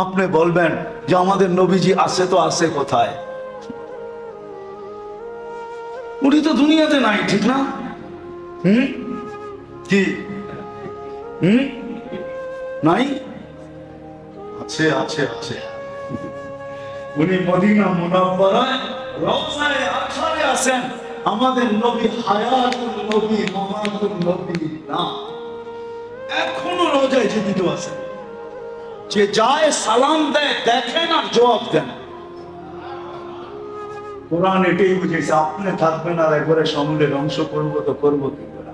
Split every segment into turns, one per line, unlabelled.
আপনি বলবেন যে আমাদের নবীজি আছে তো আছে কোথায়? উনি তো দুনিয়াতে নাই, ঠিক না? কি নাই? আছে আছে আছে। উনি মদিনা মুনাওয়ারায় রওজায়ে আখারে আছেন। আমাদের নবী হায়াতুল নবী, মামাতুল নবী না, এখনো রওজায় জীবিত আছেন। যে যায় সালাম দেয়, দেখেন আর জবাব দেন। কোরআন এটাই বুঝেছে, আপনি থাকবেন আর একবারে সমূলে ধ্বংস করবো তো করবো কি করে?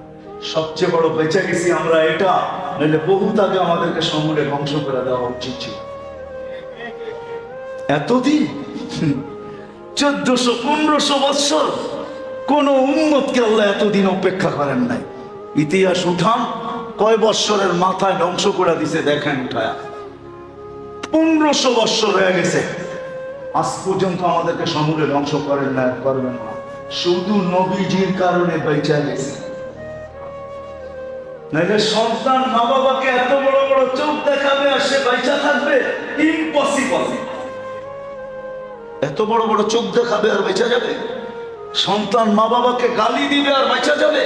সবচেয়ে বড় বেঁচে গেছি আমরা এটা, নাহলে বহুত আগে আমাদেরকে সমূলে ধ্বংস করে দেওয়া উচিত ছিল। এতদিন 1400-1500 বৎসর কোন উম্মতকে আল্লাহ এতদিন অপেক্ষা করেন নাই। ইতিহাস উঠান, কয় বৎসরের মাথায় ধ্বংস করে দিছে দেখেন উঠায়া। 1500 বৎসর হয়ে গেছে, আজ পর্যন্ত আমাদেরকে সমূলে ধ্বংস করেন না, করবেন না। শুধু নবীজির কারণে বেঁচে গেছে। নাহলে সন্তান মা বাবাকে এত বড় বড় চোখ দেখাবে আর সে বেঁচে থাকবে? ইম্পসিবল। এত বড় বড় চোখ দেখাবে আর বেঁচে যাবে? সন্তান মা বাবাকে গালি দিবে আর বেঁচে যাবে?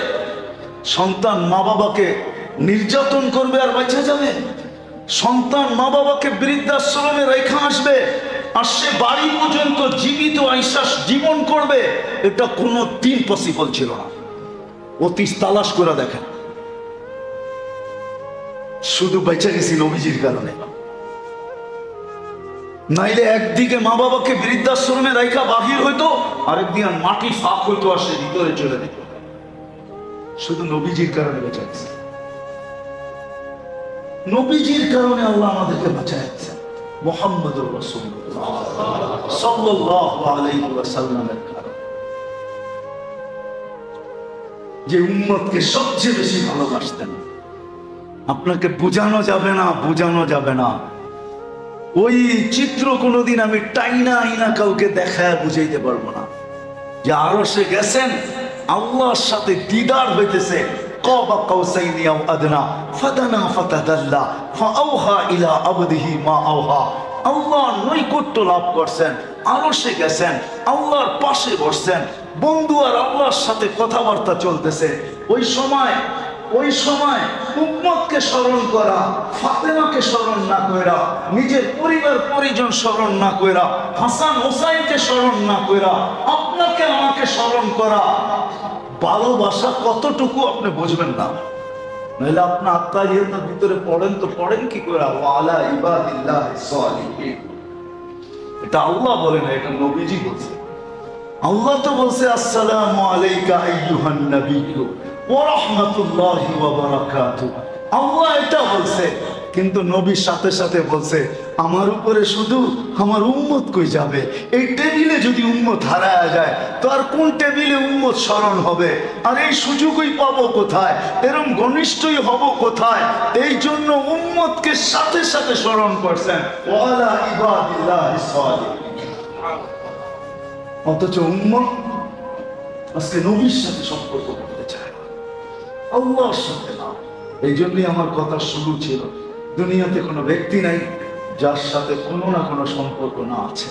সন্তান মা বাবাকে নির্যাতন করবে আর বেঁচে যাবে? সন্তান মা বাবাকে বৃদ্ধাশ্রমে রেখে আসবে আর সে বাড়ি পর্যন্ত জীবিত আইসাস জীবন করবে? এটা কোনো দিন পসিবল ছিল না। অতীত তালাশ করে দেখেন। শুধু বেঁচে গেছি নবীজির কারণে। নাইলে একদিকে মা বাবাকে বৃদ্ধাশ্রমে রাইখা বাহির হইতো, আরেকদিকে মাটি ফাঁক হইতো আর সে ভিতরে চলে যেত। শুধু নবীজির কারণে বেঁচে গেছে। নবীজির কারণে আল্লাহ আমাদেরকে বাঁচাচ্ছে। মুহাম্মদুর রাসূলুল্লাহ সাল্লাল্লাহু আলাইহি ওয়াসাল্লামের কারণে, যে উম্মতকে সবচেয়ে বেশি ভালোবাসতেন। আপনাকে বোঝানো যাবে না, বোঝানো যাবে না। ওই চিত্র কোনোদিন আমি টাইনা আইনা কাউকে দেখায় বুঝাইতে পারবো না। যে আরশে গেছেন, আল্লাহর সাথে দিদার হইতেছে। কাবা কাউসাইনি আও আদনা ফাদানা ফাতাদাল্লা ফাআওহা ইলা আবদিহি মা আওহা। আল্লাহ নৈকট্য লাভ করছেন, আরশে গেছেন, আল্লাহর পাশে বসছেন, বন্ধু আর আল্লাহর সাথে কথাবার্তা চলতেছে। ওই সময় উম্মতকে স্মরণ করা, ফাতেমাকে স্মরণ না কইরা, নিজের পরিবার পরিজন স্মরণ না কইরা, হাসান হোসাইনকে স্মরণ না কইরা, আপনাকে আমাকে স্মরণ করা, ভালোবাসা কতটুকু আপনি বুঝবেন না। নাহলে আপনার আত্মাহিয়াতের ভিতরে পড়েন তো পড়েন কি করে? ওয়ালা ইবাদিল্লাহিস সালিহিন। এটা আল্লাহ বলে না, এটা নবীজি বলছে। আল্লাহ তো বলছে আসসালামু আলাইকা আইয়ুহান নাবিয়্যু ওয়া রাহমাতুল্লাহি ওয়া বারাকাতুহু। আল্লাহ এটা বলছে, কিন্তু নবীর সাথে সাথে বলছে আমার উপরে শুধু আমার উম্মত কই যাবে? এই টেবিলে যদি উম্মত হারায় যায় তো আর কোন টেবিলে উম্মত স্মরণ হবে? আর এই সুযোগই পাবো কোথায়? এরম ঘনিষ্ঠই হব কোথায়? এই জন্য উম্মতকে সাথে সাথে স্মরণ করছেন। ওয়ালা ইবাদিল্লাহিস সালিহিন। অথচ উম্মত আজকে নবীর সাথে সম্পর্ক করতে চায় না, আল্লাহর সাথে না। এই জন্যই আমার কথা শুরু ছিল, দুনিয়াতে কোনো ব্যক্তি নাই যার সাথে কোনো না কোনো সম্পর্ক না আছে,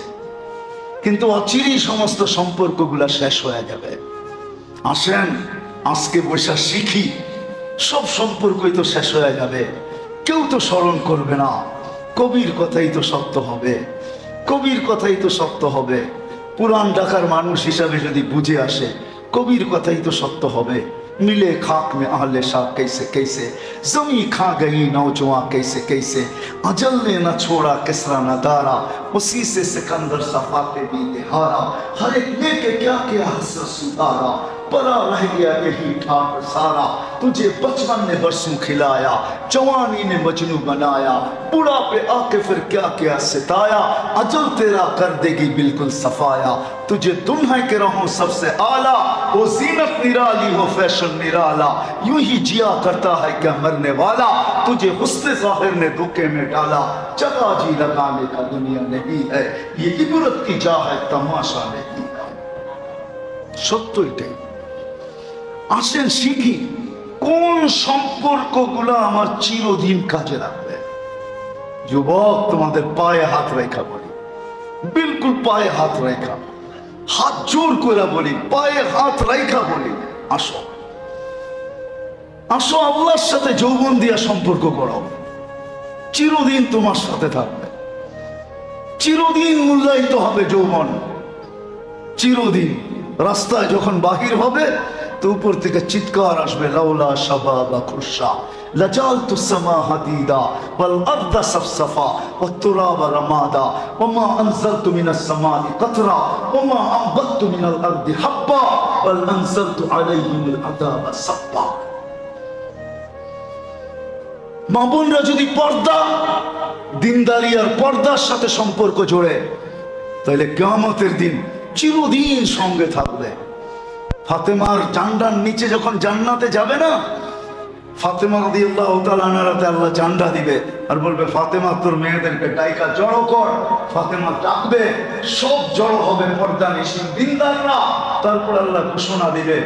কিন্তু অচিরেই সমস্ত সম্পর্কগুলা শেষ হয়ে যাবে। আসেন আজকে বৈশা শিখি, সব সম্পর্কই তো শেষ হয়ে যাবে, কেউ তো স্মরণ করবে না। কবির কথাই তো সত্য হবে, কবির কথাই তো সত্য হবে। পুরান ঢাকার মানুষ হিসাবে যদি বুঝে আসে, কবির কথাই তো সত্য হবে। मिले खाक में आहले शाह कैसे कैसे, जमी खा गई नौजवां कैसे कैसे, अजल ने न छोड़ा किसरा न दारा, उसी से सिकंदर सफाते भी हारा, हर एक लेके क्या क्या हसरत सुधारा, परा रह गया यही ठाट सारा, तुझे बचपन ने बरसों खिलाया, जवानी ने मजनू बनाया, बुढ़ा पे आके फिर क्या क्या सिताया, अजल तेरा कर देगी बिल्कुल सफाया, तुझे दुल्हन के रहूं सबसे आला, वो जीनत निराली हो फैशन निराला, यूं ही जिया करता है क्या मरने वाला, तुझे हुस्न ज़ाहिर ने धोखे में डाला, जगह जी लगाने का दुनिया नहीं है, ये इबरत की जा है तमाशा नहीं है। সত্য এটাই। আসেন শিখি কোন সম্পর্কগুলো আমার চিরদিন কাজে লাগবে। যুবক, তোমাদের পায়ে হাত রেখা বলি, বিলকুল পায়ে হাত রেখা, হাত জোর করে বলি, পায়ে হাত রেখা বলি, আসো আসো, আল্লাহর সাথে যৌবন দিয়া সম্পর্ক করো, চিরদিন তোমার সাথে থাকবে, চিরদিন মূল্যায়িত হবে যৌবন, চিরদিন। রাস্তায় যখন বাহির হবে তো উপর থেকে চিৎকার আসবে, লাউলা শাবাবা খুরশা লাজালতু সামা হাদিদা ওয়াল আরদা সাফসাফা ওয়াত তুরাবা রামাদা ওমা আনজালতু মিনাস সামাই কাতরা ওমা আমবাতু মিনাল আরদি হাব্বা ওয়াল আনজালতু আলাইহিল আযাবা সাব্বা। মা বোনরা যদি পর্দা, দিনদারি আর পর্দার সাথে সম্পর্ক জোড়ে, তাহলে কিয়ামতের দিন চিরদিন সঙ্গে থাকবে। ফাতেমার জান্ডার নিচে যখন জান্নাতে যাবে না, ফাতেমা রাদিয়াল্লাহু তাআলা আনহাতে আল্লাহ জান্ডা দিবে আর বলবে, ফাতেমা তোর মেয়েদেরকে ডাইকা জড়ো কর। ফাতেমা ডাকবে, সব জড়ো হবে পর্দা নিশিন দিনদাররা। তারপর আল্লাহ ঘোষণা দিবে,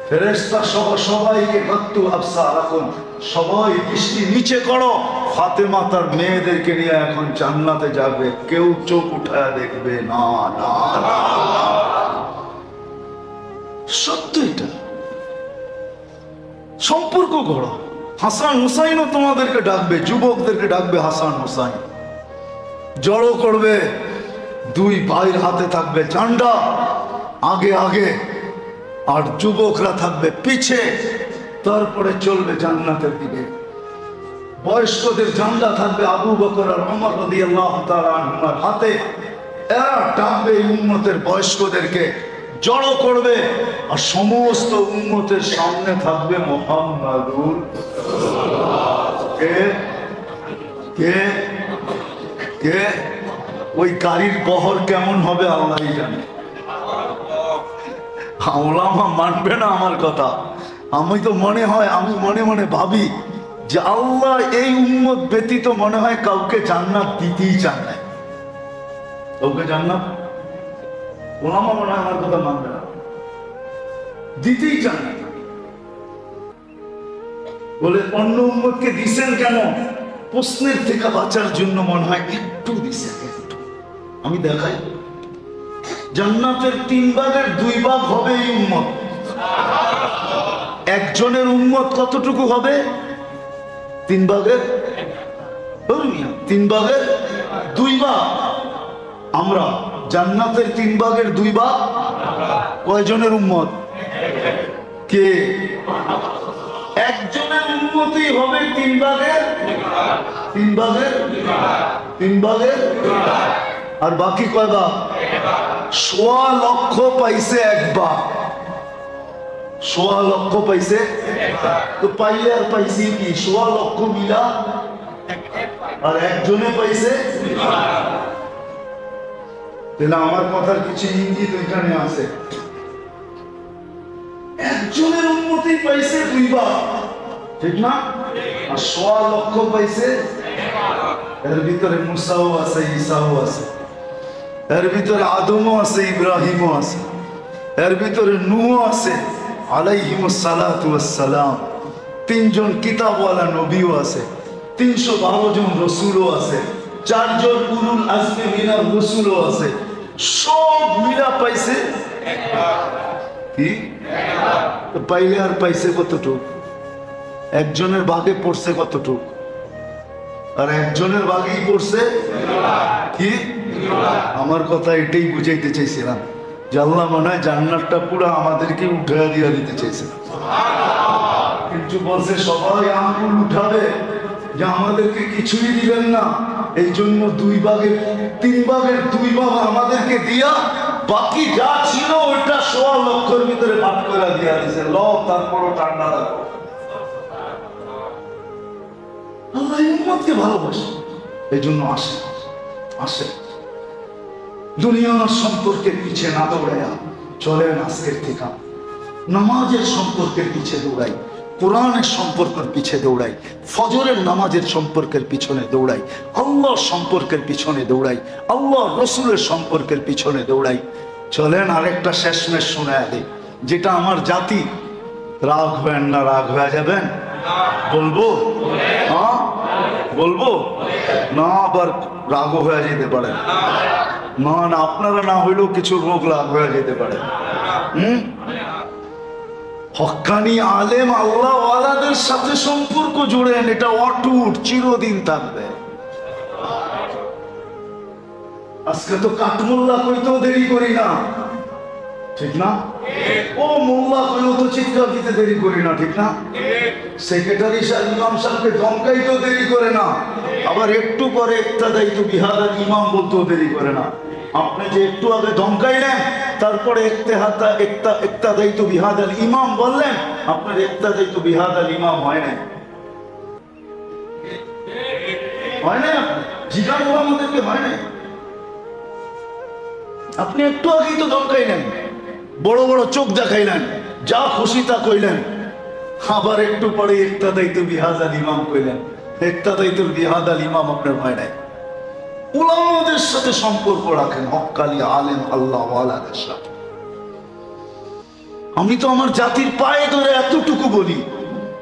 ফেরেশতা সহ সবাইকে গত্তু আবসারাকুম, সবাই দৃষ্টি নিচে করো। ফাতেমা তার মেয়েদেরকে নিয়ে এখন জান্নাতে যাবে, কেউ চোখ উঠায় দেখবে না, না, না। সত্য এটা। সম্পর্ক করো। হাসান হুসাইনও তোমাদেরকে ডাকবে, যুবকদেরকে ডাকবে হাসান হুসাইন, জড়ো করবে, দুই ভাইয়ের হাতে থাকবে ঝান্ডা, আগে আগে আর যুবকরা থাকবে পিছে, তারপরে চলবে জান্নাতের দিকে। বয়স্কদের ঝান্ডা থাকবে আবু বকর আর ওমর রাদিয়াল্লাহু তাআলা আনহুর হাতে, এরা ডাকবে এই উম্মতের বয়স্কদেরকে, জড়ো করবে, আর সমস্ত উম্মতের সামনে থাকবে মুহাম্মাদুর কে কে কে। ওই গাড়ির বহর কেমন হবে আল্লাহই জানে। ওলামা মানবে না আমার কথা। আমি তো মনে হয়, আমি মনে মনে ভাবি যে আল্লাহ এই উম্মত ব্যতীত মনে হয় কাউকে জান্নাত দিতেই চান না। কাউকে জান্নাত ওলামা মনে হয় আমার কথা মানবে না, দিতেই চান না। বলে অন্য উম্মতকে দিছেন কেন? প্রশ্নের থেকে বাঁচার জন্য মনে হয় একটু দিছেন, একটু। আমি দেখাই, জান্নাতের 3 ভাগের 2 ভাগ হবে এই উম্মত। একজনের উম্মত কতটুকু হবে? 3 ভাগের 2 ভাগ। আমরা জান্নাতের 3 ভাগের 2 ভাগ কয়জনের উম্মত? কে? একজনের উম্মতই হবে 3 ভাগের 3 ভাগের। আর বাকি কয় ভাগ? 1.25 লক্ষ পাইছে 1 ভাগ। 1.25 লক্ষ পাইছে, তো পাইলে আর পাইছি কি? 1.25 লক্ষ মিলা আর একজনে পাইছে। তাহলে আমার কথার কিছু ইঙ্গিত এখানে আছে। একজনের উন্নতি পাইছে 2 ভাগ, ঠিক না? আর 1.25 লক্ষ পাইছে। এর ভিতরে মুসাও আছে, ঈসাও আছে, এর ভিতরে আদমও আছে, ইব্রাহিমও আছে, এর ভিতরে নূহ আছে আলাইহিমুস সালাতু ওয়াস সালাম, 3 জন কিতাবওয়ালা নবীও আছে, 312 জন রাসূলও আছে, 4 জন উলুল আজমি মিনার রাসূলও আছে। সব মিলা পাইছে কি? পাইলে আর পাইছে কতটুক? একজনের ভাগে পড়ছে কতটুক? আর একজনের ভাগেই পড়ছে কি? আমার কথা এটাই বুঝাইতে চাইছিলাম যে আল্লাহ মনে হয় জান্নাতটা পুরো আমাদেরকে উঠাইয়া দিয়া দিতে চাইছে, কিন্তু বলছে সবাই আঙ্গুল উঠাবে যে আমাদেরকে কিছুই দিবেন না, এই জন্য 3 ভাগের 2 ভাগ আমাদেরকে দিয়া বাকি যা ছিল ওইটা 1.25 লক্ষের ভিতরে ভাগ করে দিয়া দিয়েছে। তারপরও ঠান্ডা থাকো। আল্লাহ উম্মতকে ভালোবাসে, এই জন্য আসে। দুনিয়ার সম্পর্কের পিছে না দৌড়াইয়া চলেন আজকের থেকে নামাজের সম্পর্কের পিছে দৌড়াই, কোরআনের সম্পর্কের পিছে দৌড়াই, ফজরের নামাজের সম্পর্কের পিছনে দৌড়াই, আল্লাহর সম্পর্কের পিছনে দৌড়াই, আল্লাহ রসুলের সম্পর্কের পিছনে দৌড়াই। চলেন আরেকটা শেষমেশ শোনায় দিই, যেটা আমার জাতি। রাগ হবেন না, রাগ হয়ে যাবেন? বলবো? হ্যাঁ, বলবো না, আবার রাগ হয়ে যেতে পারে। না না, আপনারা না হইলেও কিছু রোগ রাগ হয়ে যেতে পারে। হক্কানি আলেম আল্লাহ ওয়ালাদের সাথে সম্পর্ক জুড়েন, এটা অটুট চিরদিন থাকবে। আজকে তো কাঠমোল্লা কইতেও দেরি করি না, ঠিক না? ও মোল্লা কইও তো চিৎকার দিতে দেরি করি না, ঠিক না? সেক্রেটারি সাহেব ইমাম সাহেবকে ধমকাইতেও দেরি করে না, আবার একটু পরে একটা দায়িত্ব বিহারের ইমাম বলতেও দেরি করে না। আপনি যে একটু আগে ধমকাইলেন, তারপরে একটা দায়িত্ব বিহাদাল ইমাম বললেন, আপনার একটা দায়িত্ব বিহাদাল ইমাম হয় না, হয় না? জিজ্ঞাসা আমাদেরকে হয় না। আপনি একটু আগেই তো ধমকাইলেন, বড় বড় চোখ দেখাইলেন, যা খুশি তা কইলেন, আবার একটু পরে একটা দায়িত্ব বিহাদাল ইমাম কইলেন। একটা দায়িত্ব বিহাদাল ইমাম আপনার হয় নাই। উলামাদের সাথে সম্পর্ক রাখেন, হক্কানি আলেম আল্লাহ ওয়ালাদের সাথে। আমি তো আমার জাতির পায়ে ধরে এতটুকু বলি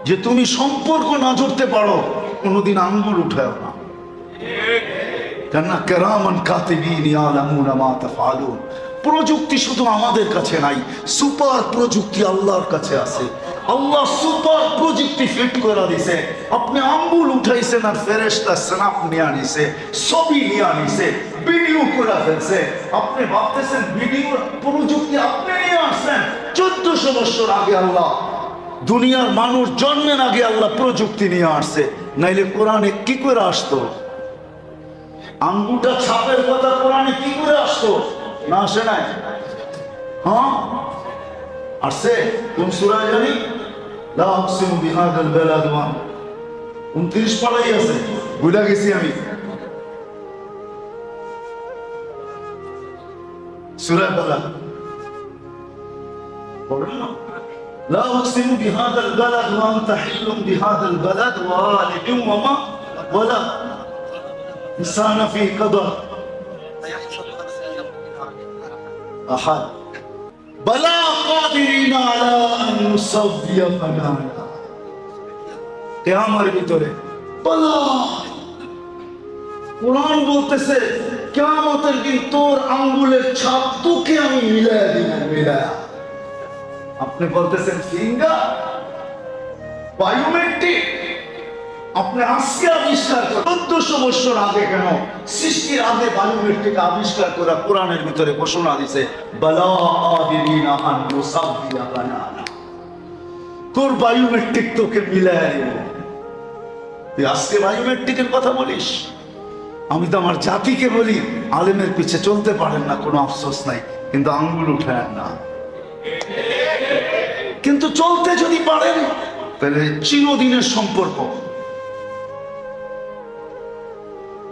যে তুমি সম্পর্ক না জুড়তে পারো, কোনোদিন আঙ্গুল উঠাও না। কেননা কেরামান কাতিবিন ইয়ালামুনা মা তাফআলুন। প্রযুক্তি শুধু আমাদের কাছে নাই, সুপার প্রযুক্তি আল্লাহর কাছে আছে। আল্লাহ সুপার প্রযুক্তি ফিট করে দিছে। আপনি আঙ্গুল উঠাইছেন আর ফেরেশতা স্ন্যাপ নিয়ে আনিছে, ছবি নিয়ে আনিছে, ভিডিও করে ফেলছে। আপনি ভাবতেছেন ভিডিও প্রযুক্তি আপনি নিয়ে আসছেন? 1400 বছর আগে আল্লাহ, দুনিয়ার মানুষ জন্মের আগে আল্লাহ প্রযুক্তি নিয়ে আসছে, নাইলে কোরআনে কি করে আসতো? আঙ্গুলটা ছাপের কথা কোরআনে কি করে আসতো? না আসে নাই? হ্যাঁ আসছে। কোন সূরা জানি? লা আকসিমু বিহাদাল বালাদ ওয়া 29 পারাই আছে, ভুলে গেছি আমি। সূরা বালাদ পড়ুন না। লা আকসিমু বিহাদাল বালাদ ওয়া আনতা হিল্লুম বিহাদাল বালাদ ওয়া ওয়ালিদিন ওয়া মা ওয়ালাদ ইনসানা ফি কদর আহাদ বালা কাদিরিনা আলা আন নুসাবিয়া বানানা। কিয়ামতের ভিতরে বালা, কুরআন বলতেছে কিয়ামতের দিন তোর আঙ্গুলের ছাপ তোকে আমি মিলায়া দিব, মিলায়া। আপনি বলতেছেন ফিঙ্গার, বায়োমেট্রিক আপনি আজকে আবিষ্কার করেন, 1400 বছর আগে কেন? সৃষ্টির আগে বায়োমেট্রিক আবিষ্কার করা কোরআনের ভিতরে ঘোষণা দিছে, বালা আদিরিনা আন মুসাবিয়া বানানা। তোর বায়োমেট্রিক তোকে মিলায়া দেব। তুই আজকে বায়োমেট্রিকের কথা বলিস? আমি তো আমার জাতিকে বলি, আলেমের পিছে চলতে পারেন না, কোনো আফসোস নাই, কিন্তু আঙ্গুল উঠায় না। কিন্তু চলতে যদি পারেন তাহলে চিরদিনের সম্পর্ক।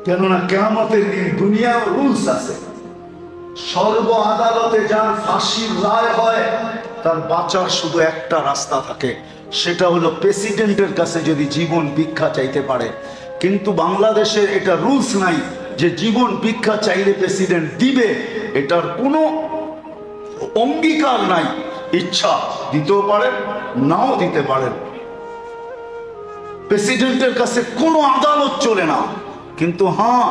কেননা কিয়ামতের দিন দুনিয়ার রুলস আছে। সর্ব আদালতে যার ফাঁসির রায় হয় তার বাঁচার শুধু একটা রাস্তা থাকে, সেটা হলো প্রেসিডেন্টের কাছে যদি জীবন ভিক্ষা চাইতে পারে। কিন্তু বাংলাদেশের এটা রুলস নাই যে জীবন ভিক্ষা চাইলে প্রেসিডেন্ট দিবে, এটার কোনো অঙ্গীকার নাই। ইচ্ছা দিতেও পারেন, নাও দিতে পারেন। প্রেসিডেন্টের কাছে কোনো আদালত চলে না। কিন্তু হ্যাঁ,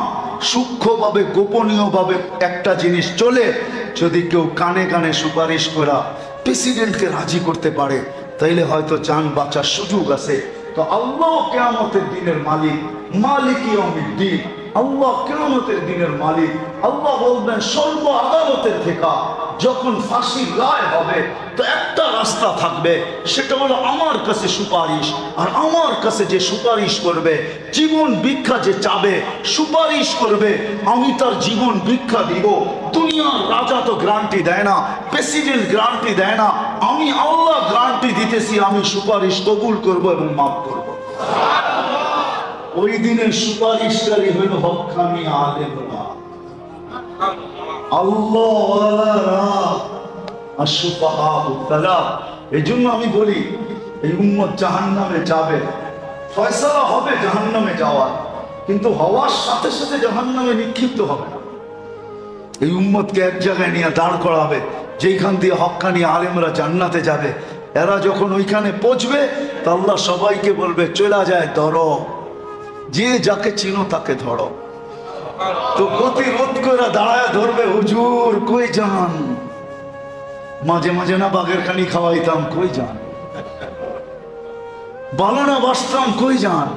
সূক্ষ্মভাবে গোপনীয়ভাবে একটা জিনিস চলে, যদি কেউ কানে কানে সুপারিশ করা প্রেসিডেন্টকে রাজি করতে পারে তাইলে হয়তো জান বাঁচার সুযোগ আছে। তো আল্লাহ কিয়ামতের দিনের মালিক, মালিক ইয়াউমিদ্দিন। আল্লাহ কিয়ামতের দিনের মালিক। আল্লাহ বলবেন সর্ব আদালতের থেকে যখন ফাঁসির রায় হবে তো একটা রাস্তা থাকবে, সেটা হলো আমার কাছে সুপারিশ। আর আমার কাছে যে সুপারিশ করবে, জীবন ভিক্ষা যে চাবে, সুপারিশ করবে, আমি তার জীবন ভিক্ষা দিব। দুনিয়ার রাজা তো গ্যারান্টি দেয় না, প্রেসিডেন্ট গ্যারান্টি দেয় না, আমি আল্লাহ গ্যারান্টি দিতেছি, আমি সুপারিশ কবুল করব এবং মাফ করব। ওই দিনের সুপারিশকারী হইল হক্কানি আলেমরা, আল্লাহওয়ালারা, আশ-শুফাআউ তাআলা। এজন্য আমি বলি এই উম্মত জাহান্নামে যাবে, ফয়সালা হবে জাহান্নামে যাওয়ার, কিন্তু হওয়ার সাথে সাথে জাহান্নামে নিক্ষিপ্ত হবে না। এই উম্মতকে এক জায়গায় নিয়ে দাঁড় করাবে, যেখান দিয়ে হক্কানি আলেমরা জান্নাতে যাবে। এরা যখন ওইখানে পৌঁছবে তা আল্লাহ সবাইকে বলবে চলে যায়, ধরো যে যাকে চিনো তাকে ধরো। তো গতি রোধ করে দাঁড়ায় ধরবে, হুজুর কই যান? মাঝে মাঝে না বাঘের খানি খাওয়াইতাম, কই যান? ভালো না বাসতাম, কই যান?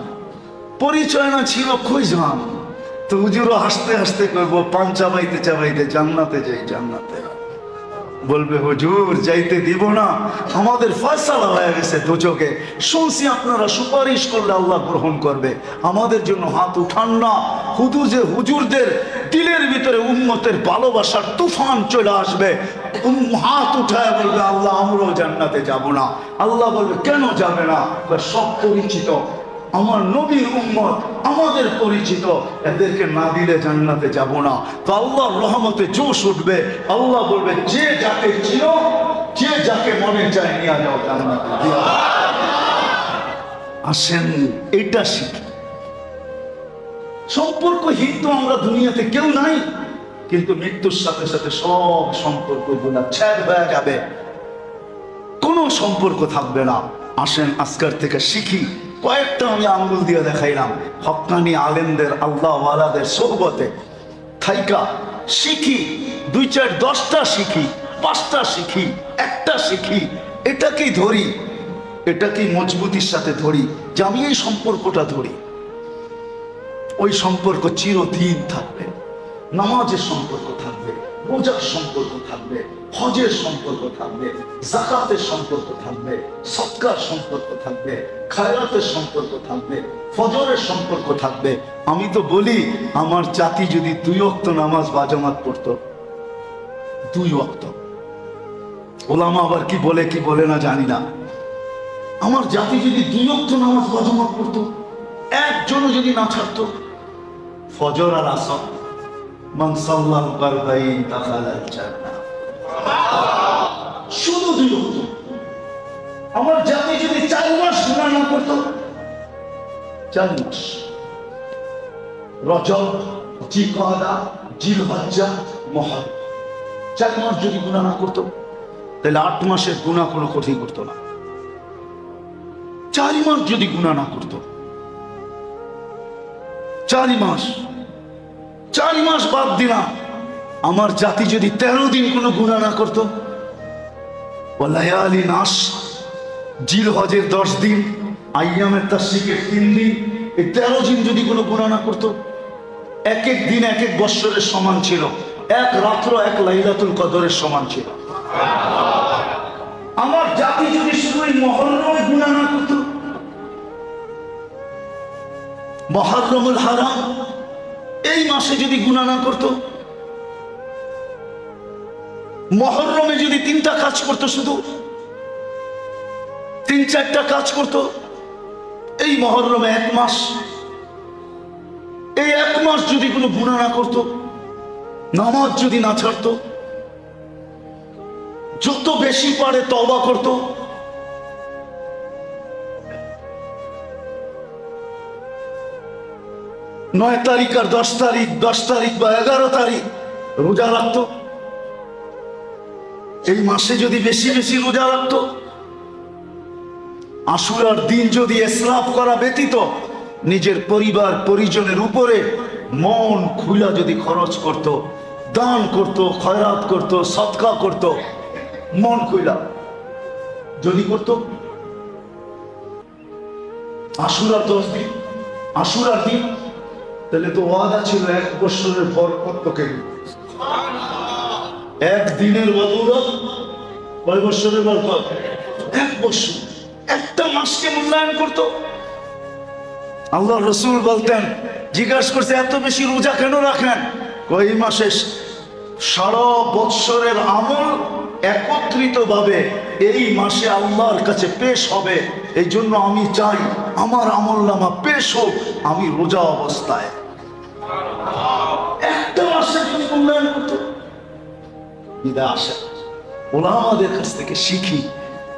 পরিচয় না ছিল, কই যান? তো হুজুরও হাসতে হাসতে করবো, পান চাবাইতে চাবাইতে জান্নাতে যাই, জান্নাতে। বলবে হুজুর যাইতে দিব না, আমাদের ফয়সালা হয়ে গেছে দুজকে, শুনছি আপনারা সুপারিশ করলে আল্লাহ গ্রহণ করবে, আমাদের জন্য হাত উঠান না। হুজুরদের দিলের ভিতরে উম্মতের ভালোবাসার তুফান চলে আসবে, হাত উঠায় বলবে আল্লাহ আমরাও জান্নাতে যাব না। আল্লাহ বলবে কেন যাবে না? সব পরিচিত, আমার নবীর উম্মত, আমাদের পরিচিত, এদেরকে না দিলে জান্নাতে যাব না। তো আল্লাহর রহমতে জোশ উঠবে, আল্লাহ বলবে যে যাকে চিনো, যে যাকে মনে চায় নিয়ে যাও জান্নাতে। আসেন এটা শিখি। সম্পর্কহীন তো আমরা দুনিয়াতে কেউ নাই, কিন্তু মৃত্যুর সাথে সাথে সব সম্পর্কগুলো ছেদ হয়ে যাবে, কোনো সম্পর্ক থাকবে না। আসেন আজকের থেকে শিখি। কয়েকটা আমি আঙ্গুল দিয়ে দেখাইলাম, হক্কানি আলেমদের আল্লাহওয়ালাদের সোহবতে থাইকা শিখি। 2, 4, 10টা শিখি, 5টা শিখি, একটা শিখি, এটাকেই ধরি, এটাকেই মজবুতির সাথে ধরি, যে আমি এই সম্পর্কটা ধরি। ওই সম্পর্ক চিরদিন থাকবে। নামাজের সম্পর্ক থাকবে, রোজার সম্পর্ক থাকবে, হজের সম্পর্ক থাকবে, যাকাতের সম্পর্ক থাকবে, সদকার সম্পর্ক থাকবে, খায়রাতের সম্পর্ক থাকবে, ফজরের সম্পর্ক থাকবে। আমি তো বলি আমার জাতি যদি 2 ওয়াক্ত নামাজ বাজামাত পড়তো, 2 ওয়াক্ত, ওলামা আবার কি বলে কি বলে না জানি না, আমার জাতি যদি 2 ওয়াক্ত নামাজ বাজামাত পড়তো, একজনও যদি না ছাড়তো, ফজর আর আসর, মান সাল্লাল ফারদাইন দাখালাল জান্নাহ, শুধু 2 ওয়াক্ত। আমার জাতি যদি 4 মাস গুনাহ না করতো, 4 মাস, রজব, জিলকাদা, জিলহজ্জা, মুহররম, 4 মাস যদি গুনাহ না করতো, তাহলে 8 মাসের গুনাহ কোনো কঠিন করতো না। 4 মাস যদি গুনাহ না করতো, 4 মাস বাদ দিলাম, আমার জাতি যদি 13 দিন কোনো গুনাহ না করতো, ওয়ালায়ালি নাস, জিলহজের 10 দিন, আইয়ামের তাশরিকের 3 দিন, এই 13 দিন যদি কোনো গুনাহ না করতো, এক এক দিন এক এক বৎসরের সমান ছিল, এক রাত্র এক লাইলাতুল কদরের সমান ছিল। আমার জাতি যদি শুধু এই মুহররমে গুনাহ না করতো, মুহররমুল হারাম এই মাসে যদি গুনাহ না করতো, মুহররমে যদি 3টা কাজ করতো, শুধু 3-4টা কাজ করতো, এই মুহররমে 1 মাস, এই 1 মাস যদি কোনো গুনাহ না করতো, নামাজ যদি না ছাড়তো, যত বেশি পারে তওবা করতো, নয় তারিখ আর 10 তারিখ, 10 তারিখ বা 11 তারিখ রোজা রাখতো, এই মাসে যদি বেশি বেশি রোজা রাখতো, আশুরার দিন যদি ইসরাফ করা ব্যতীত নিজের পরিবার পরিজনের উপরে মন খুলা যদি খরচ করত, দান করত, খয়রাত করত, সদকা করত, মন খুলা যদি করত, আশুরার 10 দিন, আশুরার দিন, তাহলে তো ওয়াদা ছিল 1 বছরের বরকত তোকে দিব। 1 দিনের বদৌলত কয় বছরের বরকত? 1 বছর। একটা মাসকে মূল্যায়ন করত। আল্লাহ রসুল বলতেন, জিজ্ঞাসা করছে এত বেশি রোজা কেন রাখেন? ওই মাসে সারা বৎসরের আমল একত্রিত ভাবে এই মাসে আল্লাহর কাছে পেশ হবে, এই জন্য আমি চাই আমার আমলনামা পেশ হোক আমি রোজা অবস্থায়। একটা মাসে যদি মূল্যায়ন করতো, ওলামাদের কাছ থেকে শিখি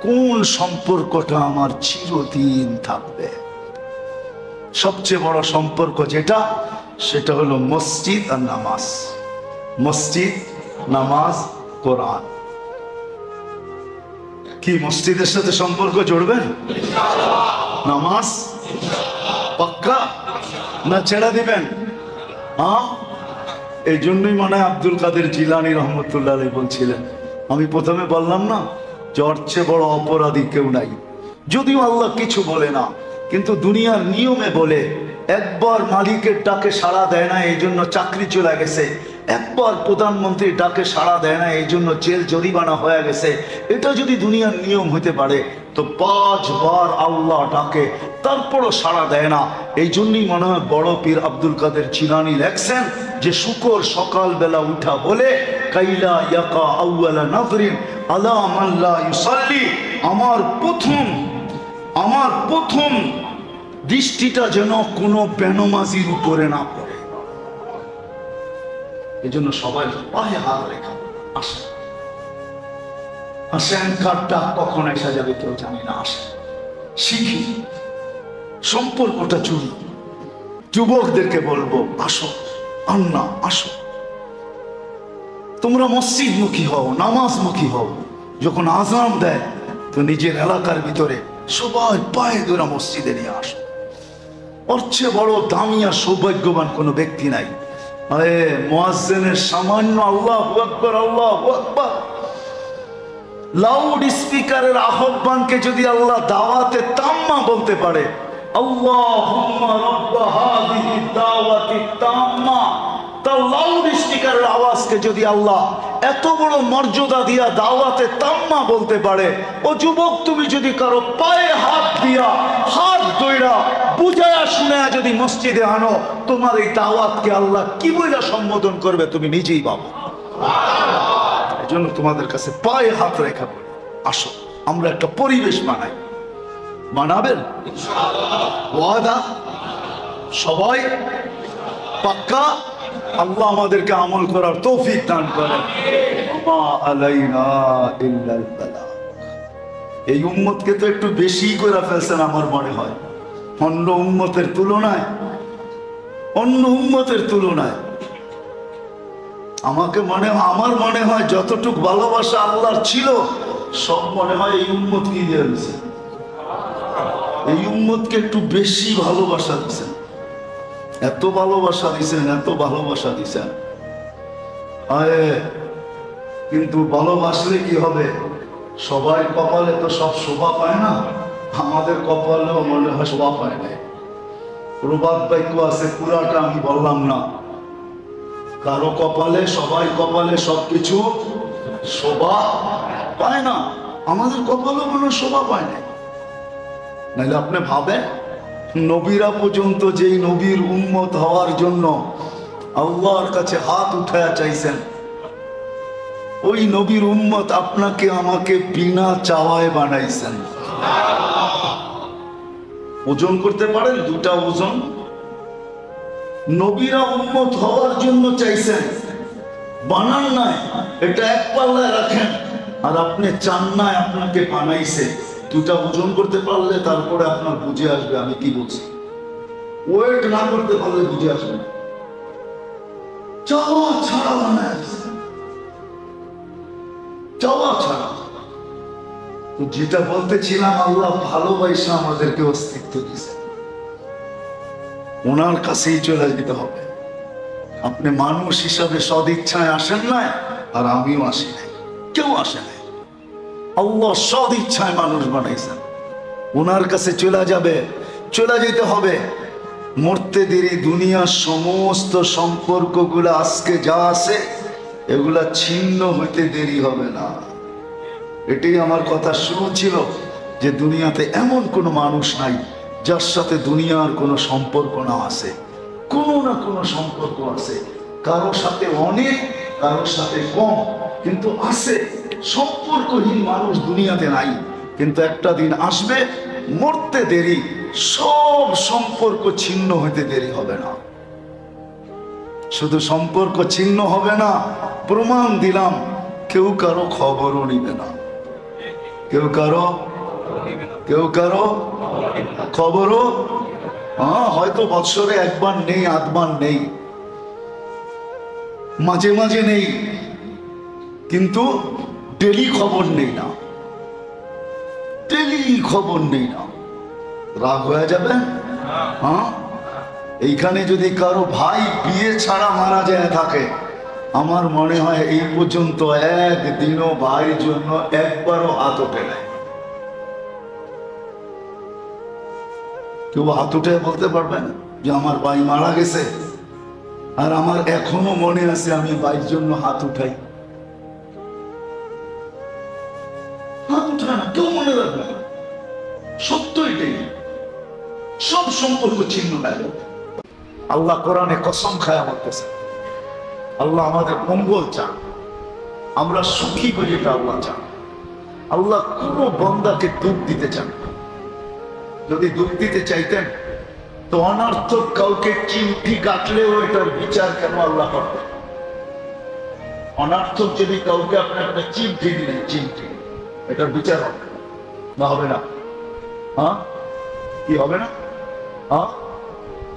কোন সম্পর্কটা আমার চিরদিন থাকবে। সবচেয়ে বড় সম্পর্ক যেটা, সেটা হলো মসজিদ আর নামাজ। মসজিদ, নামাজ, কোরআন। কি মসজিদের সাথে সম্পর্ক জড়বেন? নামাজ পাক্কা, না ছেড়ে দিবেন? হ্যাঁ, এই জন্যই মনে হয় আব্দুল কাদের জিলানী রহমতুল্লাহ আলাইহি বলছিলেন, আমি প্রথমে বললাম না যে ওর চেয়ে বড় অপরাধী কেউ নাই। যদিও আল্লাহ কিছু বলে না, কিন্তু দুনিয়ার নিয়মে বলে। একবার মালিকের ডাকে সাড়া দেয় না, এই জন্য চাকরি চলে গেছে। একবার প্রধানমন্ত্রীর ডাকে সাড়া দেয় না, এই জন্য জেল জরিমানা হয়ে গেছে। এটা যদি দুনিয়ার নিয়ম হতে পারে, তো 5 বার আল্লাহ ডাকে তারপরও সাড়া দেয় না। এই জন্যই মনে হয় বড় পীর আব্দুল কাদের জিলানী লেখছেন যে শুকর সকালবেলা উঠা বলে কাইলা ইয়াকা আউয়ালা নাজরিন আলা মান লা ইউসাল্লি, আমার প্রথম দৃষ্টিটা যেন কোনো বেনমাজির উপরে না পড়ে। এই জন্য সবাই পায়ে হাত রেখা আসেন। কার ডাক কখন এসে যাবে কেউ জানি না। আসেন, শিখি, সম্পর্কটা চুরি। যুবকদেরকে বলবো, আসো, আন্না আসো, তোমরা মসজিদমুখী হও, নামাজমুখী হও। যখন আজান দেয় তো নিজের এলাকার ভিতরে সবাই পায়ে ধরে মসজিদে নিয়ে আসো। ওর চেয়ে বড় দামি আর সৌভাগ্যবান কোনো ব্যক্তি নাই। আরে মুয়াজ্জিনের সামান্য আল্লাহু আকবার, আল্লাহু আকবার, লাউড স্পিকারের আহ্বানকে যদি আল্লাহ দাওয়াতে তাম্মা বলতে পারে, আল্লাহুম্মা রাব্ব হাযিহি দাওয়াতি তাম্মা, তার লাউড স্পিকারের আওয়াজকে যদি আল্লাহ এত বড় মর্যাদা দিয়া দাওয়াতে তাম্মা বলতে পারে, ও যুবক, তুমি যদি কারো পায়ে হাত দিয়া, হাত দইরা বুঝায়া শুনায়া যদি মসজিদে আনো, তোমার এই দাওয়াতকে আল্লাহ কি বইলা সম্বোধন করবে তুমি নিজেই ভাবো। এই জন্য তোমাদের কাছে পায়ে হাত রেখা পড়ে আসো, আমরা একটা পরিবেশ বানাই। বানাবেন ওয়াদা? সবাই পাক্কা? আল্লাহ আমাদেরকে আমল করার তৌফিক দান করেন। এই উম্মতকে তো একটু বেশি করে ফেলছেন আমার মনে হয়, অন্য উম্মতের তুলনায়। আমার মনে হয় যতটুক ভালোবাসা আল্লাহর ছিল সব মনে হয় এই উম্মত কি দিয়ে দিয়েছে। এই উম্মতকে একটু বেশি ভালোবাসা দিচ্ছেন, এত ভালোবাসা দিছেন। কিন্তু ভালোবাসলে কি হবে? সবাই কপালে তো সব শোভা পায় না, আমাদের কপালেও মনে হয় শোভা পায় না। প্রবাদ বাক্য আছে, পুরাটা আমি বললাম না। কারো কপালে, সবাই কপালে সবকিছু শোভা পায় না, আমাদের কপালেও মনে হয় শোভা পায় না। নাহলে আপনি ভাবেন, নবীরা পর্যন্ত যেই নবীর উম্মত হওয়ার জন্য আল্লাহর কাছে হাত উঠায়া চাইছেন, ওই নবীর উম্মত আপনাকে আমাকে বিনা চাওয়ায় বানাইছেন। ওজন করতে পারেন? 2টা ওজন। নবীরা উম্মত হওয়ার জন্য চাইছেন, বানান নাই, এটা এক পাল্লায় রাখেন। আর আপনি চান না আপনাকে বানাইছে, 2টা ওজন করতে পারলে তারপরে আপনার বুঝে আসবে আমি কি বলছি। ওয়েট না করতে পারলে বুঝে আসবে। চাওয়া ছাড়া বানাইছে, চাওয়া ছাড়া। তো যেটা বলতেছিলাম, আল্লাহ ভালোবাসা আমাদেরকে অস্তিত্ব দিয়েছে, ওনার কাছেই চলে যেতে হবে। আপনি মানুষ হিসাবে সদিচ্ছায় আসেন নাই, আর আমিও আসি নাই, কেউ আসে নাই। আল্লাহ সদিচ্ছায় মানুষ বানাইছেন, ওনার কাছে চলে যেতে হবে। মরতে দেরি দুনিয়ার সমস্ত সম্পর্কগুলো আজকে যা আছে এগুলা ছিন্ন হইতে দেরি হবে না। এটাই আমার কথা শুরু ছিল, যে দুনিয়াতে এমন কোনো মানুষ নাই যার সাথে দুনিয়ার কোনো সম্পর্ক না আছে। কোনো না কোনো সম্পর্ক আছে, কারো সাথে অনেক, কারো সাথে কম, কিন্তু আছে। সম্পর্কহীন মানুষ দুনিয়াতে নাই, কিন্তু একটা দিন আসবে, মরতে দেরি, সব সম্পর্ক ছিন্ন হইতে দেরি হবে না। শুধু সম্পর্ক ছিন্ন হবে না, প্রমাণ দিলাম, কেউ কারো খবরও নিবে না, কেউ কারো খবরও, হয়তো বৎসরে একবার নেই, আধবার নেই, মাঝে মাঝে নেই, কিন্তু ডেলি খবর নেই না, ডেলি খবর নেই না। রাগ হয়ে যাবে? এইখানে যদি কারো ভাই বিয়ে ছাড়া মারা যায় থাকে, আমার মনে হয় এই পর্যন্ত একদিনও ভাইয়ের জন্য একবারও হাত ওঠে নাই। কেউ হাত উঠে বলতে পারবেন যে আমার ভাই মারা গেছে? আর আমার এখনো মনে আছে আমি ভাইয়ের জন্য হাত উঠাই। হাত উঠায় না, কেউ মনে রাখবে না। সত্য এটাই, সব সম্পর্ক ছিন্ন হয়ে যাবে। আল্লাহ কোরআনে কসম খায় বলতেছে, আল্লাহ আমাদের মঙ্গল চান, আমরা সুখী হই, এটা আল্লাহ চান। আল্লাহ কোনো বান্দাকে দুঃখ দিতে চান না। যদি দুঃখ দিতে চাইতেন তো অনর্থক কাউকে চিমটি কাটলেও এটার বিচার কেন আল্লাহ করতেন? অনর্থক যদি কাউকে আপনি একটা চিমটি দিলেন, চিমটি, এটার বিচার হবে না? হবে না? হ্যাঁ, কি হবে না? হ্যাঁ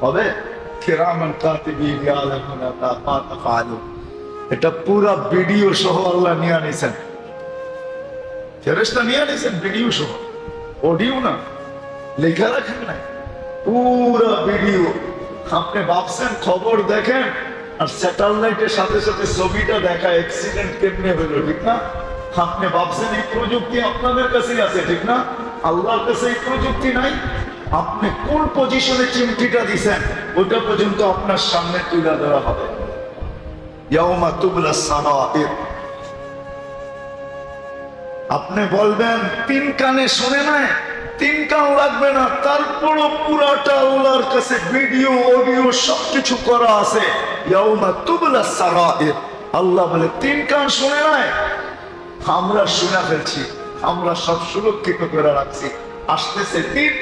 হবে। কিরামান কাতিবিন ইয়ালামুনা মা তাফআলুন, এটা পুরা ভিডিও সহ আল্লাহ নিয়ে নিছেন, ফেরেশতা নিয়ে নিছেন, ভিডিও সহ, অডিও না, লেখা রাখেন নাই, পুরা ভিডিও। আপনি ভাবছেন খবর দেখেন আর স্যাটেলাইটের সাথে সাথে ছবিটা দেখা, অ্যাক্সিডেন্ট কেমনে হলো, ঠিক না? আপনি ভাবছেন এই প্রযুক্তি আপনাদের কাছেই আছে, ঠিক না? আল্লাহর কাছে এই প্রযুক্তি নাই। আপনি কোন পজিশনে চিমটিটা দিছেন ওটা পর্যন্ত আপনার সামনে তুলে ধরা হবে। ইয়াউমা তুবলাস সারাইর। আপনি বলবেন তিন কানে শুনে নাই, তিন কান লাগবে না, তারপরও পুরাটা আল্লাহর কাছে ভিডিও অডিও সবকিছু করা আছে। ইয়াউমা তুবলাস সারাইর। আল্লাহ বলে তিন কান শুনে নাই, আমরা শুনে ফেলছি, আমরা সব সুরক্ষিত করে রাখছি। আসতেছে দিন,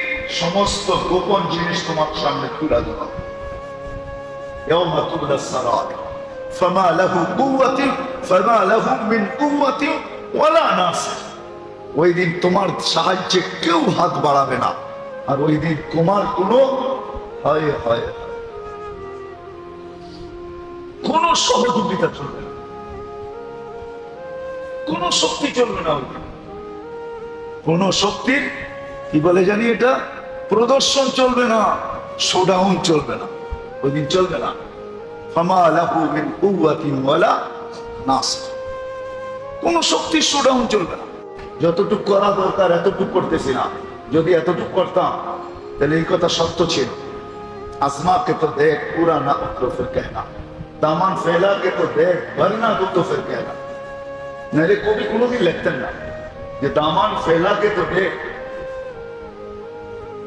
সমস্ত গোপন জিনিস তোমার সামনে তুলে ধরা। ইয়াউমা তুবলাস সারাইর ফামা লাহু কুওয়াতিন ফামা লাহু মিন কুওয়াতিন ওয়ালা নাসির। ওই দিন তোমার সাহায্যে কেউ হাত বাড়াবে না, আর ওই দিন তোমার কোনো কোন সহযোগিতা চলবে না, কোন শক্তি চলবে না। ওই দিন কোন শক্তির কি বলে জানি এটা, প্রদর্শন চলবে না, শোডাউন চলবে না, ওই দিন চলবে না। ফামা লাহু মিন কুওয়াতিন ওয়ালা নাসির। কোন শক্তির শোডাউন চলবে না। যতটুকু করা দরকার এতটুকু করতেছি না। যদি এতটুকু করতাম তাহলে এই কথা সত্য ছিল, আসমাকে তো দেখ পুরা না তো ফির कहना, দামান ফেলা কে তো দেখ ভরনা তো ফির कहना। নারে কবি কোনোদিন লিখতেন না যে দামান ফেলা কে তো দেখ,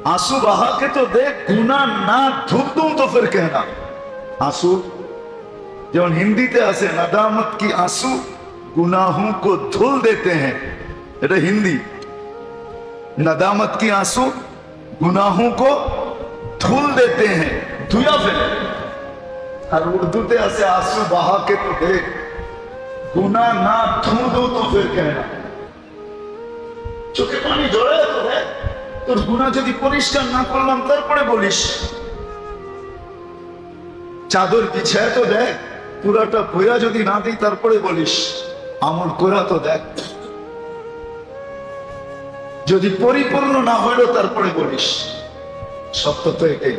आंसू बहा के तो देख, गुना ना धुल दूं तो फिर कहना। आंसू जब हिंदी ते आसे नदामत की आंसू गुनाहों को धुल देते हैं, এটা হিন্দি। नदामत की आंसू गुनाहों को धुल देते हैं, धुया फेले। और उर्दू ते आसे आंसू बहा के तो देख, गुना ना धुल दो तो फिर कहना। চোখে পানি ঝরে তো দেখ, তোর গুনাহ যদি পরিষ্কার না করলাম তারপরে বলিস। চাদর বিছায় তো দেখ, পুরাটা বইয়া যদি না দিই তারপরে বলিস। আমল করা তো দেখ, যদি পরিপূর্ণ না হইল তারপরে বলিস। সত্য তো এটাই।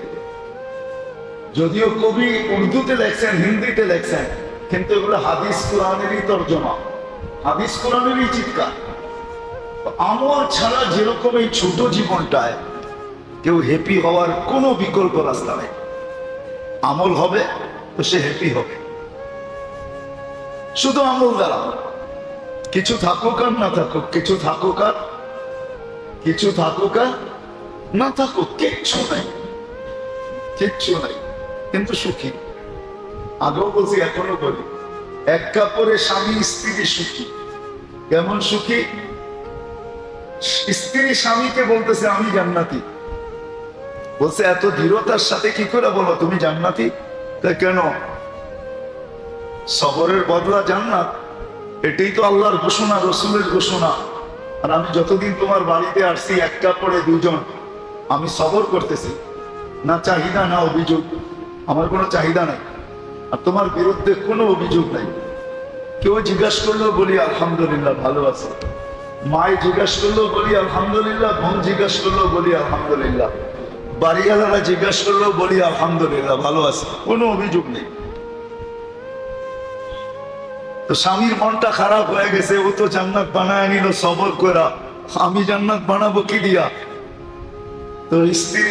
যদিও কবি উর্দুতে লেখছেন, হিন্দিতে লেখছেন, কিন্তু এগুলো হাদিস কোরআনেরই তর্জমা, হাদিস কোরআনেরই চিৎকার। আমল ছাড়া যেরকম এই ছোট জীবনটায় কেউ হ্যাপি হওয়ার কোনো বিকল্প রাস্তা নেই। আমল হবে তো সে হ্যাপি হবে, শুধু আমল দ্বারা। কিছু থাকুক আর না থাকুক, কিছু থাকুক আর না থাকুক, কিচ্ছু নাই, কিচ্ছু নাই, কিন্তু সুখী। আগেও বলছি, এখনো বলি, এক কাপড়ে স্বামী স্ত্রী সুখী। কেমন সুখী? স্ত্রী স্বামীকে বলতেছে আমি জান্নাতি, বলছে এত দৃঢ়তার সাথে কি করে বলো তুমি জান্নাতি? তা কেন? সবরের বদলা জান্নাত, এটাই তো আল্লাহর ঘোষণা, রসুলের ঘোষণা। আর আমি যতদিন তোমার বাড়িতে আসছি এক কাপড়ে দুজন, আমি সবর করতেছি, না চাহিদা না অভিযোগ, আমার কোনো চাহিদা নাই, আর তোমার বিরুদ্ধে কোনো অভিযোগ নাই। কেউ জিজ্ঞাসা করলেও বলি আলহামদুলিল্লাহ ভালো আছে, মায় জিজ্ঞাসা করলেও বলি আলহামদুলিল্লাহ, বোন জিজ্ঞাসা করলেও বলি আলহামদুলিল্লাহ, বাড়িওয়ালারা জিজ্ঞাসা করলো, বলি আলহামদুলিল্লাহ ভালো আছে, কোনো অভিযোগ নেই। তো স্বামীর মনটা খারাপ হয়ে গেছে, ও তো জান্নাত বানায় নিল সবর করা, আমি জান্নাত বানাবো কি দিয়া? তো স্ত্রী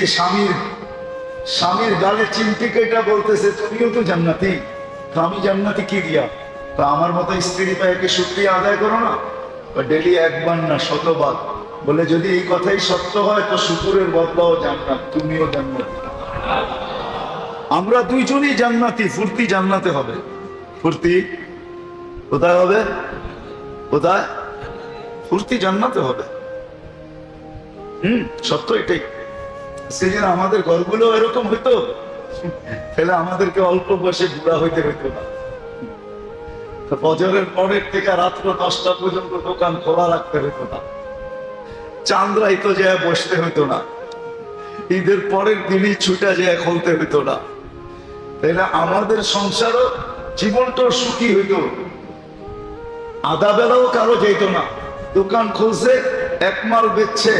স্বামীর গালে চিমটি কেটে বলতেছে, তুমিও তো জান্নাতি, তো আমি জান্নাতি কি দিয়া? তো আমার মতো স্ত্রী পায়কে শুকরিয়া আদায় করো না, ডেলি একবার না শতবার। বলে যদি এই কথাই সত্য হয় তো শুকুরের বদলাও জান্নাত, তুমিও জান্নাত। আমরা দুইজনই জান্নাতি, ফুর্তি জান্নাতে হবে। ফুর্তি কোথায় হবে? কোথায়? ফুর্তি জান্নাতে হবে। সত্য এটাই। সেদিন আমাদের ঘরগুলো এরকম হইতো, তাহলে আমাদেরকে অল্প বয়সে বুড়া হইতে হইতো না। ফজরের পরের থেকে রাত্র 10টা পর্যন্ত দোকান খোলা রাখতে হইতো না, চাঁদরাই তো যায় বসতে হইতো না, ঈদের পরের দিনই ছুটা যায় খুলতে হইতো না। তাহলে আমাদের সংসারও জীবনটাও সুখী হইতো, আধা বেলাও কারো যেত না। দোকান খুলছে, এক মাল বেচছে,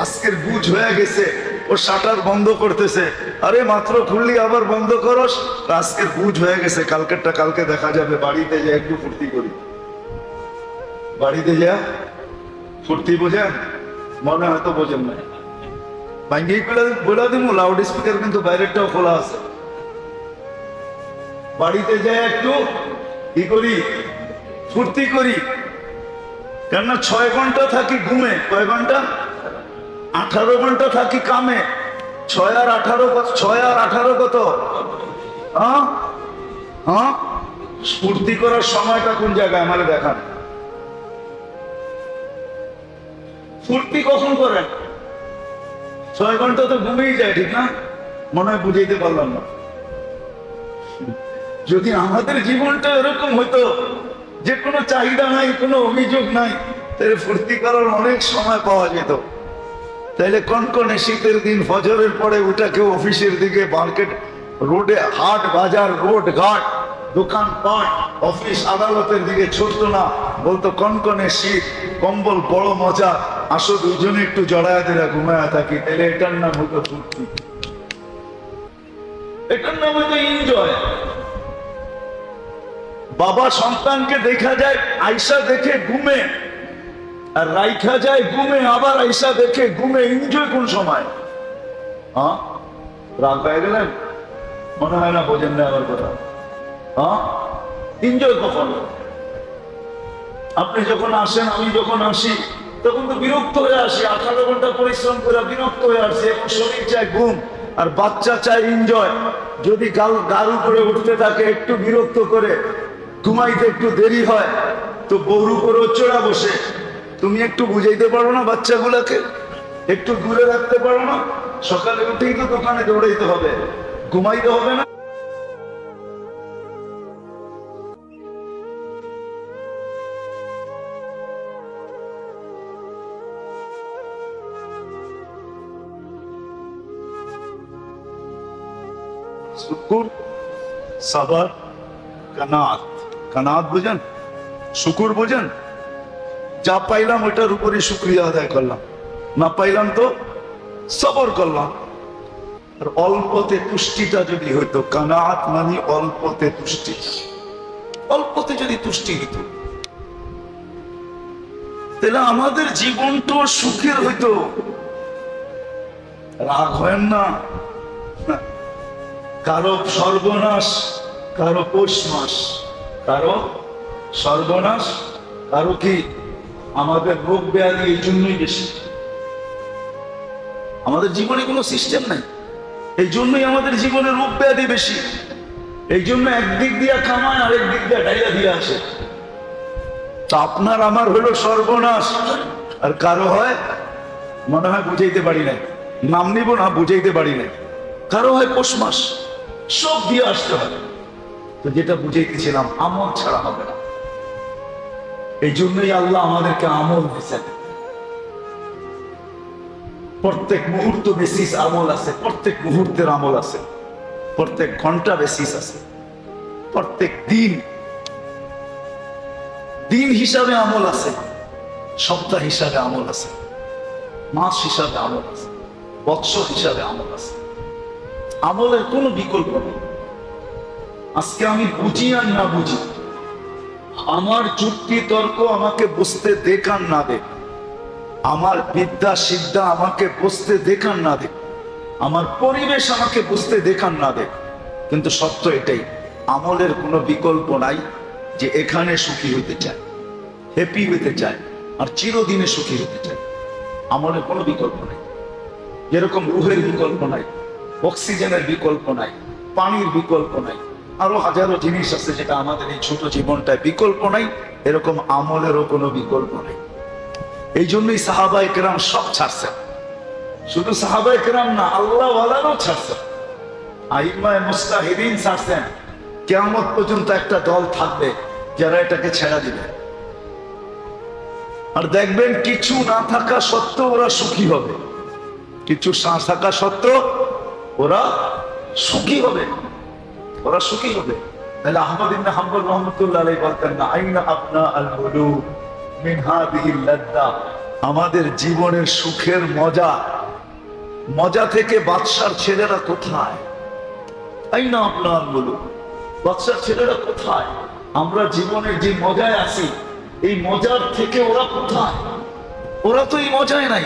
আজকের বুঝ হয়ে গেছে, ও শাটার বন্ধ করতেছে, আরে মাত্র খুললি আবার বন্ধ করস, আজকের বুঝ হয়ে গেছে, কালকেরটা কালকে দেখা যাবে, বাড়িতে যা একটু ফুর্তি করি। বাড়িতে যা ফুর্তি বোঝেন? মনে হয়তো বোঝেন না। ভাঙ্গি বলে দিব, লাউড স্পিকার কিন্তু বাইরেরটাও খোলা আছে। বাড়িতে যাই একটু কি করি? ফুর্তি করি। কেননা 6 ঘন্টা থাকি ঘুমে, কয় ঘন্টা? 18 ঘন্টা থাকি কামে। 6 আর 18 কত? হ্যাঁ, ফুর্তি করার সময়টা কোন জায়গায় আমার দেখান। ফুর্তি কখন করেন? 6 ঘন্টা তো ঘুমেই যায়, ঠিক না? মনে হয় বুঝাইতে পারলাম না। যদি আমাদের জীবনটা এরকম হতো যে কোনো চাহিদা নাই, কোনো অভিযোগ নাই, তাহলে ফুর্তি করার অনেক সময় পাওয়া যেত। তাইলে কনকনে শীতের দিন ফজরের পরে উঠা কেউ অফিসের দিকে, মার্কেট রোডে, হাট বাজার, রোড ঘাট, দোকান পাট, অফিস আদালতের দিকে ছুটতো না, বলতো কনকনে শীত, কম্বল বড় মজা, আসো দুজনে একটু জড়ায়া দিলা ঘুমায়া থাকি। তাহলে এটার নাম হতো ফুর্তি, এটার নাম হতো এনজয়। বাবা সন্তানকে দেখা যায় আয়সা দেখে ঘুমে, আর রাইখা যায় ঘুমে, আবার আয়সা দেখে ঘুমে। এনজয় কোন সময়? হ্যাঁ, রাগ হয়ে গেলেন? মনে হয় না বোঝেন না আমার কথা। হ্যাঁ, এনজয় কখন? আপনি যখন আসেন, আমি যখন আসি, তখন তো বিরক্ত হয়ে আসি। 18 ঘন্টা পরিশ্রম করে বিরক্ত হয়ে আসি, এখন শরীর চায় ঘুম, আর বাচ্চা চায় এনজয়। যদি গাল উপরে উঠতে থাকে, একটু বিরক্ত করে ঘুমাইতে একটু দেরি হয়, তো বউর উপরেও চড়া বসে। তুমি একটু বুঝাইতে পারো না বাচ্চাগুলাকে? একটু দূরে রাখতে পারো না? সকালে উঠেই তো দোকানে দৌড়াইতে হবে, ঘুমাইতে হবে না? শুকুর, সাবার, কানাত। কানাত বুঝেন? শুকুর বুঝেন? যা পাইলাম ওইটার উপরে শুকরিয়া আদায় করলাম, না পাইলাম তো সবর করলাম। আর অল্পতে তুষ্টিটা যদি হইতো, কানাত মানে অল্পতে তুষ্টি, অল্পতে যদি তুষ্টি হইতো, তাহলে আমাদের জীবনটা সুখের হইতো। রাগ হয় না, কারো সর্বনাশ, কারো পৌষ মাস, কারো সর্বনাশ, কারো কি আমাদের রোগ ব্যাধি। এই জন্যই বেশি আমাদের জীবনে কোনো সিস্টেম নাই, এই জন্যই আমাদের জীবনে রোগ ব্যাধি বেশি। এই জন্য একদিক দিয়ে কামায়, আরেক দিক দিয়ে ডাইয়া দিয়ে আসে। তা আপনার আমার হলো সর্বনাশ, আর কারো হয় মনে হয় বুঝাইতে পারি নাই, নাম নিব না, বুঝাইতে পারি নাই। কারো হয় পৌষ মাস, সব দিয়ে আসতে হবে। তো যেটা বুঝাইতেছিলাম, আমল ছাড়া হবে না। এই জন্যই আল্লাহ আমাদেরকে আমল দিয়েছেন। প্রত্যেক মুহূর্ত বেসিস আমল আছে, প্রত্যেক মুহূর্তের আমল আছে, প্রত্যেক ঘন্টা বেসিস আছে, প্রত্যেক দিন দিন হিসাবে আমল আছে, সপ্তাহ হিসাবে আমল আছে, মাস হিসাবে আমল আছে। বৎসর হিসাবে আমল আছে। আমলের কোনো বিকল্প নেই। আজকে আমি বুঝি আর না বুঝি, আমার যুক্তি তর্ক আমাকে বুঝতে দেখান না দেখ, আমার বিদ্যা সিদ্ধা আমাকে বুঝতে দেখান না দেখ, আমার পরিবেশ আমাকে বুঝতে দেখান না দেখ, কিন্তু সত্য এটাই, আমলের কোনো বিকল্প নাই। যে এখানে সুখী হতে চায়, হ্যাপি হতে চায়, আর চিরদিনে সুখী হতে চায়, আমলের কোনো বিকল্প নাই। যেরকম রুহের বিকল্প নাই, অক্সিজেনের বিকল্প নাই, পানির বিকল্প নাই, আরো হাজারো জিনিস আছে যেটা আমাদের এই ছোট জীবনটায় বিকল্প নাই, এরকম আমলেরও কোনো বিকল্প নেই। এই জন্যই সাহাবায়ে কেরাম সব ছাড়ছেন। শুধু সাহাবায়ে কেরাম না, আল্লাহ ওয়ালারও ছাড়ছেন, আইম্মায়ে মুজতাহিদিন ছাড়ছেন। কিয়ামত পর্যন্ত একটা দল থাকবে যারা এটাকে ছেড়ে দিবে, আর দেখবেন কিছু না থাকা সত্ত্বেও ওরা সুখী হবে, কিছু না থাকা সত্ত্বেও ওরা সুখী হবে, ওরা সুখী হবে। তাহলে আহমদ ইবনে হাম্বল রাহমাতুল্লাহ আলাইহি বলতেন না, আইনা আপনা আল মুলুক মিন হাদিহিল লাদ্দা, আমাদের জীবনের সুখের মজা থেকে বাদশার ছেলেরা কোথায়? আইনা আপনা আল মুলুক, বাদশার ছেলেরা কোথায়? আমরা জীবনের যে মজায় আছি, এই মজার থেকে ওরা কোথায়? ওরা তো এই মজায় নাই।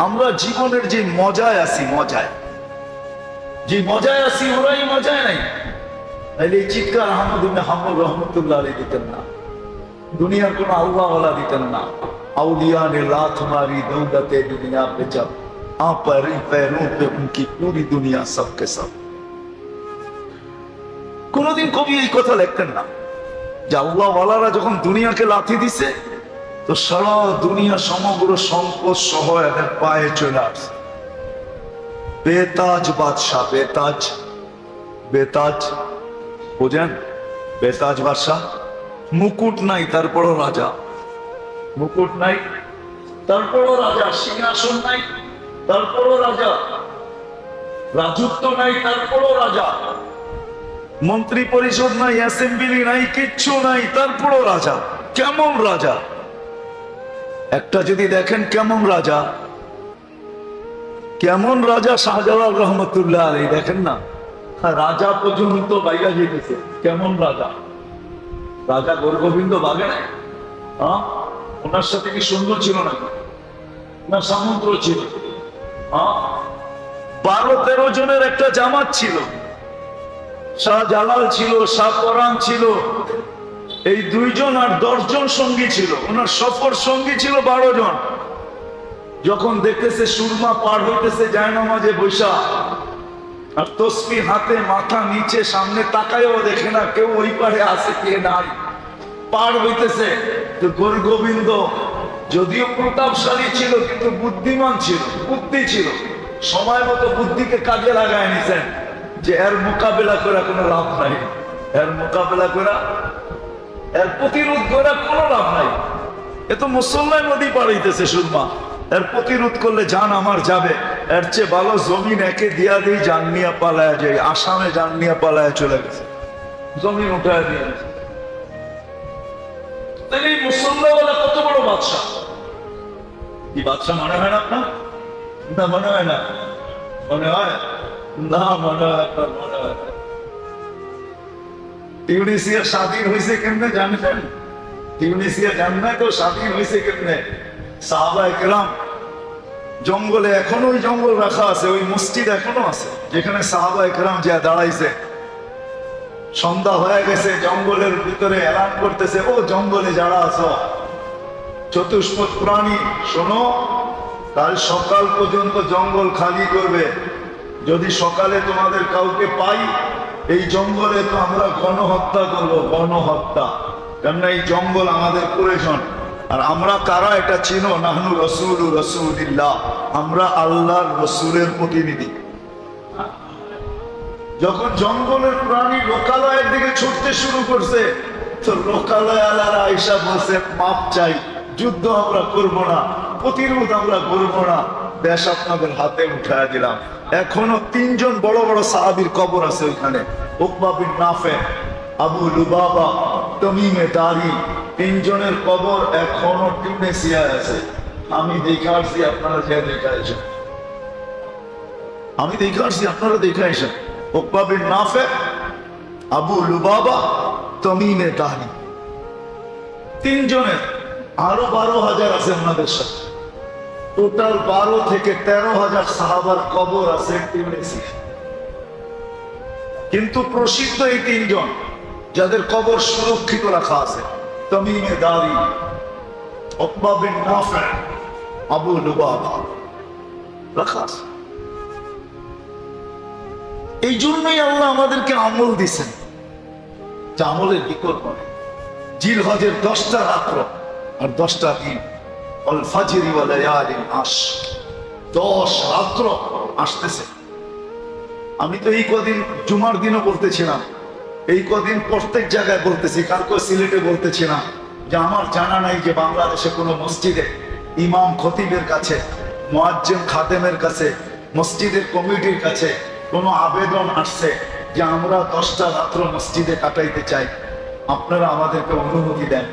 আমরা জীবনের যে মজায় আছি, যে মজায় আছি, ওরা এই মজায় নাই। তাহলে এই চিৎকার আহমদ ইবনে হাম্বল রাহমাতুল্লাহ আলাইহি দিতেন না, দুনিয়ার কোন আল্লাহওয়ালা দিতেন না। আউলিয়া ने लात मारी दौलते दुनिया पे जब आ पर पैरों पे उनकी पूरी दुनिया सबके सब। কোনদিন কবি এই কথা লিখতেন না যে আল্লাহওয়ালারা যখন দুনিয়াকে লাথি দিছে, তো সারা দুনিয়া সমগ্র সম্পদ সহ এদের পায়ে চলে আসছে। বেতাজ বাদশাহ, বেতাজ বোঝেন? বেতাজ বাদশাহ, মুকুট নাই তারপরও রাজা, মুকুট নাই তারপরও রাজা, সিংহাসন নাই তারপরও রাজা, রাজত্ব নাই তারপরও রাজা, মন্ত্রী পরিষদ নাই, অ্যাসেম্বলি নাই, কিচ্ছু নাই, তারপরও রাজা। কেমন রাজা? একটা যদি দেখেন কেমন রাজা, কেমন রাজা শাহজালাল রহমতুল্লাহ আলাইহি, দেখেন না, রাজা পর্যন্ত বাইরা যেতেছে। কেমন রাজা? রাজা গোরগোবিন্দ বাগে নাই? ওনার সাথে কি সুন্দর ছিল নাকি? না সমুদ্র ছিল? 12-13 জনের একটা জামাত ছিল। শাহজালাল ছিল, শাহ পরান ছিল, এই 2 জন আর 10 জন সঙ্গী ছিল। ওনার সফর সঙ্গী ছিল 12 জন। যখন দেখতেছে সুরমা পার হইতেছে জায়নামাজে বৈশা, আর তসবিহ হাতে, মাথা নিচে, সামনে তাকায়ও দেখে না কেউ ওই পারে আছে কে নাই, পার হইতেছে। তো গোরগোবিন্দ যদিও প্রতাপশালী ছিল, কিন্তু বুদ্ধিমান ছিল, বুদ্ধি ছিল, সময় মতো বুদ্ধিকে কাজে লাগায় নিছেন যে এর মোকাবেলা করা কোনো লাভ নাই, এর মোকাবেলা করা, এর প্রতিরোধ করা কোনো লাভ নাই। এ তো মুসলমান নদী পার হইতেছে সুরমা, এর প্রতিরোধ করলে জান আমার যাবে, এর চেয়ে ভালো জমিন একে দিয়া দিই, জান নিয়ে পালায় যায়। আসামে জান নিয়ে পালায় চলে গেছে, জমিন উঠায় দিয়ে গেছে। তাহলে এই মুসলমানওয়ালা কত বড় বাদশাহ! কি বাদশাহ মনে হয় না আপনার? না মনে হয় না? মনে হয় না, মনে হয় আপনার, মনে হয়। টিউনিসিয়া স্বাধীন হয়েছে কেমনে জানেন? টিউনিসিয়া জান না তো স্বাধীন হয়েছে কেমনে? সাহাবায়ে কেরাম জঙ্গলে, এখনো ওই জঙ্গল রাখা আছে, ওই মসজিদ এখনো আছে যেখানে সাহাবায়ে কেরাম যা দাঁড়াইছে। সন্ধ্যা হয়ে গেছে, জঙ্গলের ভিতরে এলান করতেছে, ও জঙ্গলে যারা আছো, চতুষ্পদ প্রাণী, শোনো, কাল সকাল পর্যন্ত জঙ্গল খালি করবে। যদি সকালে তোমাদের কাউকে পাই, এই জঙ্গলে তো আমরা গণহত্যা করবো, গণহত্যা। কেননা এই জঙ্গল আমাদের প্রয়োজন। আর আমরা কারা এটা চিনো? নাহনু রাসূলু রাসূলিল্লাহ, আমরা আল্লাহর রাসূলের প্রতিনিধি। যখন জঙ্গলের প্রাণী লোকালয়ের দিকে ছুটতে শুরু করছে, তো লোকালয় আলারা আয়েশা বলছে, মাপ চাই, যুদ্ধ আমরা করব না, প্রতিরোধ আমরা করব না, দেশ আপনাদের হাতে উঠায় দিলাম। এখনো 3 জন বড় বড় সাহাবীর কবর আছে ওইখানে, উকবা বিন নাফে, আবু লুবাবা, তামিমে দারি, 3 জনের কবর এখনো টিউনিসিয়ায় আছে। আমি দেখে আসছি, আপনারা যে দেখে আসেন। আমি দেখে আসছি, আপনারা দেখে আসেন। উকবা বিন নাফে, আবু লুবাবা, তামিমে দারি, তিনজনের আরো 12,000 আছে ওনাদের সাথে। টোটাল 12 থেকে 13,000 সাহাবার কবর আছে টিউনিসিয়া। কিন্তু প্রসিদ্ধ এই তিনজন যাদের কবর সুরক্ষিত রাখা আছে, তামিমে দারি, উকবা বিন নাফে, আবু লুবাবা, রাখা আছে। এই জন্যই আল্লাহ আমাদেরকে আমল দিছেন, যে আমলের বিকল্প নেই। জিলহজের 10টা রাত্র আর 10টা দিন, আল ফাজরি ওয়া লায়ালিন আশর, 10 রাত্র আসতেছে। আমি তো এই কদিন জুমার দিনও বলতেছিলাম, এই কদিন প্রত্যেক জায়গায় বলতেছি, কালকে সিলেটে বলতেছিলাম যে আমার জানা নাই যে বাংলাদেশে কোনো মসজিদে ইমাম খতিবের কাছে, মুয়াজ্জিন খাদেমের কাছে, মসজিদের কমিটির কাছে কোনো আবেদন আসছে যে আমরা 10টা রাত্র মসজিদে কাটাইতে চাই, আপনারা আমাদেরকে অনুমতি দেন।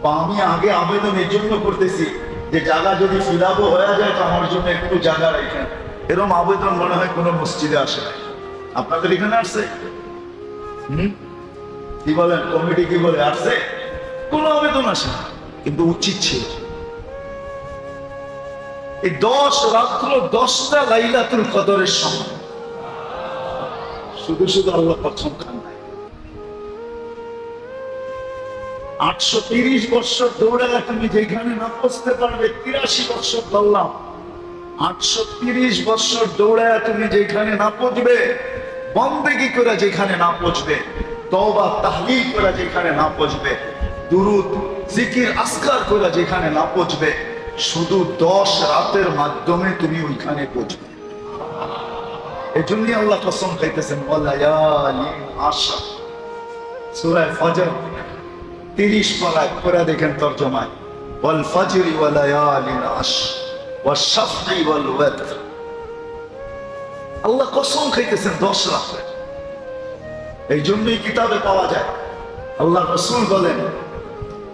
বা আমি আগে আবেদন এই জন্য করতেছি যে জায়গা যদি ফিলাবো হয়ে যায় তো আমার জন্য একটু জায়গা রাখেন। এরকম আবেদন মনে হয় কোনো মসজিদে আসে না। আপনাদের এখানে আসছে? কি বলেন, কমিটি কি বলে, আসছে? কোনো আবেদন আসে না, কিন্তু উচিত ছিল। এই 10 রাত্র 10টা লাইলাতুল কদরের সময় শুধু শুধু আল্লাহ পছন্দ খান নাই। 830 বছর দৌড়ালে তুমি যেখানে না পৌঁছতে পারবে, 83 বছর বললাম, 830 বছর দৌড়ায় তুমি যেখানে না পৌঁছবে, বন্দেগী করে যেখানে না পৌঁছবে, তওবা তাহলিল করে যেখানে না পৌঁছবে, দুরুদ জিকির আসকার করে যেখানে না পৌঁছবে, শুধু 10 রাতের মাধ্যমে তুমি ওইখানে পৌঁছবে। এই জন্যই আল্লাহ কসম খাইতেছেন, ওয়ালায়ালিন আশর, সূরা ফজর 30 পারায় করে দেখেন তরজমায়, ওয়াল ফজরি ওয়ালায়ালিন আশর ওয়াশ শাফঈ ওয়াল ওয়াতর। আল্লাহ কসম খাইতেছেন 10 রাতে। এই জন্যই কিতাবে পাওয়া যায়, আল্লাহ রাসূল বলেন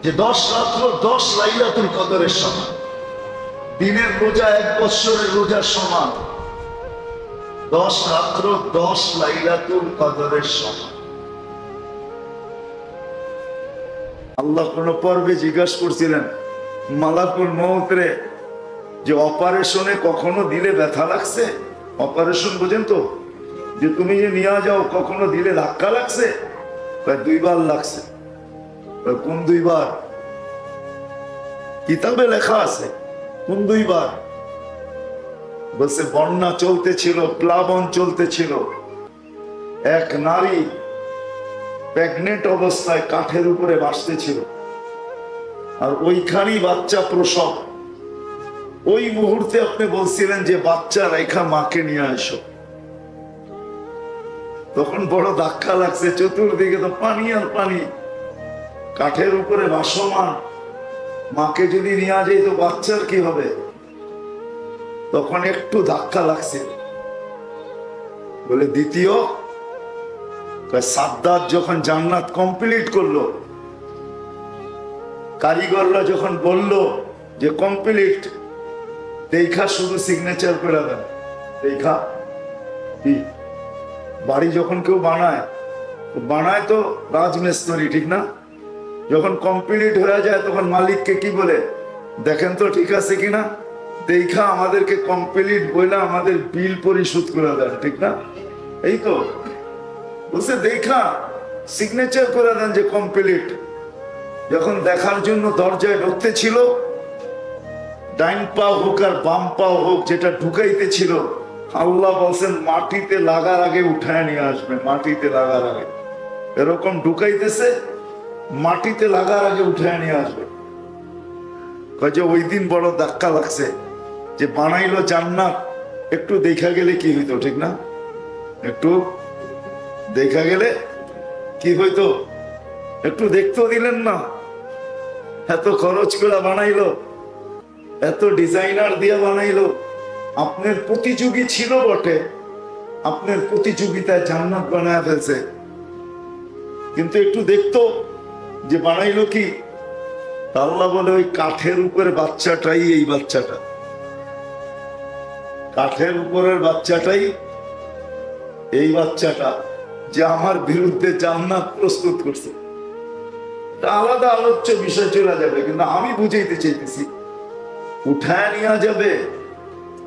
যে 10 রাত্র 10 লাইলাতুল কদরের সমান, দিনের রোজা 1 বছরের রোজার সমান, 10 রাত্র 10 লাইলাতুল কদরের সমান। আল্লাহ কোন পর্বে জিজ্ঞাসা করছিলেন মালাকুল মউতরে যে অপারেশনে কখনো দিলে ব্যথা লাগছে? অপারেশন বোঝেন তো, যে তুমি যে নিয়ে যাও কখনো দিলে ধাক্কা লাগছে? 2 বার লাগছে। কোন 2 বার? কিতাবে লেখা আছে কোন 2 বার? বলছে বন্যা চলতেছিল, প্লাবন চলতেছিল, এক নারী প্রেগনেন্ট অবস্থায় কাঠের উপরে ভাসতেছিল, আর ওইখানেই বাচ্চা প্রসব। ওই মুহূর্তে আপনি বলছিলেন যে বাচ্চা রেখা মাকে নিয়ে আসো। তখন বড় ধাক্কা লাগছে, চতুর্দিকে তো পানি আর পানি, কাঠের উপরে ভাসমান, মাকে যদি নিয়ে যায় তো বাচ্চার কি হবে? তখন একটু ধাক্কা লাগছে। বলে দ্বিতীয় সাদ্দাত যখন জান্নাত কমপ্লিট করলো, কারিগররা যখন বলল যে কমপ্লিট, দেখা শুধু সিগনেচার করে দেন। দেখা কি বাড়ি যখন কেউ বানায়, বানায় তো রাজমিস্ত্রি, ঠিক না? যখন কমপ্লিট হয়ে যায় তখন মালিককে কি বলে, দেখেন তো ঠিক আছে কিনা, দেখা আমাদেরকে কমপ্লিট বলে আমাদের বিল পরিশোধ করে দেন, ঠিক না? এই তো বলছে দেখা সিগনেচার করে দেন যে কমপ্লিট। যখন দেখার জন্য দরজায় ঢুকতে ছিল, ডাইন পা হোক আর বাম পা হোক, যেটা ঢুকাইতে ছিল, আল্লাহ বলছেন মাটিতে লাগার আগে উঠায় নিয়ে আসবে। মাটিতে লাগার আগে এরকম ঢুকাইতেছে, মাটিতে লাগার আগে উঠায় নিয়ে আসবে। যে ওই দিন বড় ধাক্কা লাগছে, যে বানাইলো জান্নাত, একটু দেখা গেলে কি হইতো, ঠিক না? একটু দেখা গেলে কি হইতো? একটু দেখতেও দিলেন না। এত খরচ করে বানাইলো, এত ডিজাইনার দিয়ে বানাইলো, আপনার প্রতিযোগী ছিল বটে, আপনার প্রতিযোগিতায় জান্নাত বানায় ফেলছে, কিন্তু একটু দেখতো যে বানাইলো কি। আল্লাহ বলে ওই কাঠের উপরে বাচ্চাটাই এই বাচ্চাটা। কাঠের উপরের বাচ্চাটাই এই বাচ্চাটা যে আমার বিরুদ্ধে জান্নাত প্রস্তুত করছে। আলাদা আলোচ্য বিষয় চলে যাবে, কিন্তু আমি বুঝাইতে চাইতেছি উঠায় নেওয়া যাবে,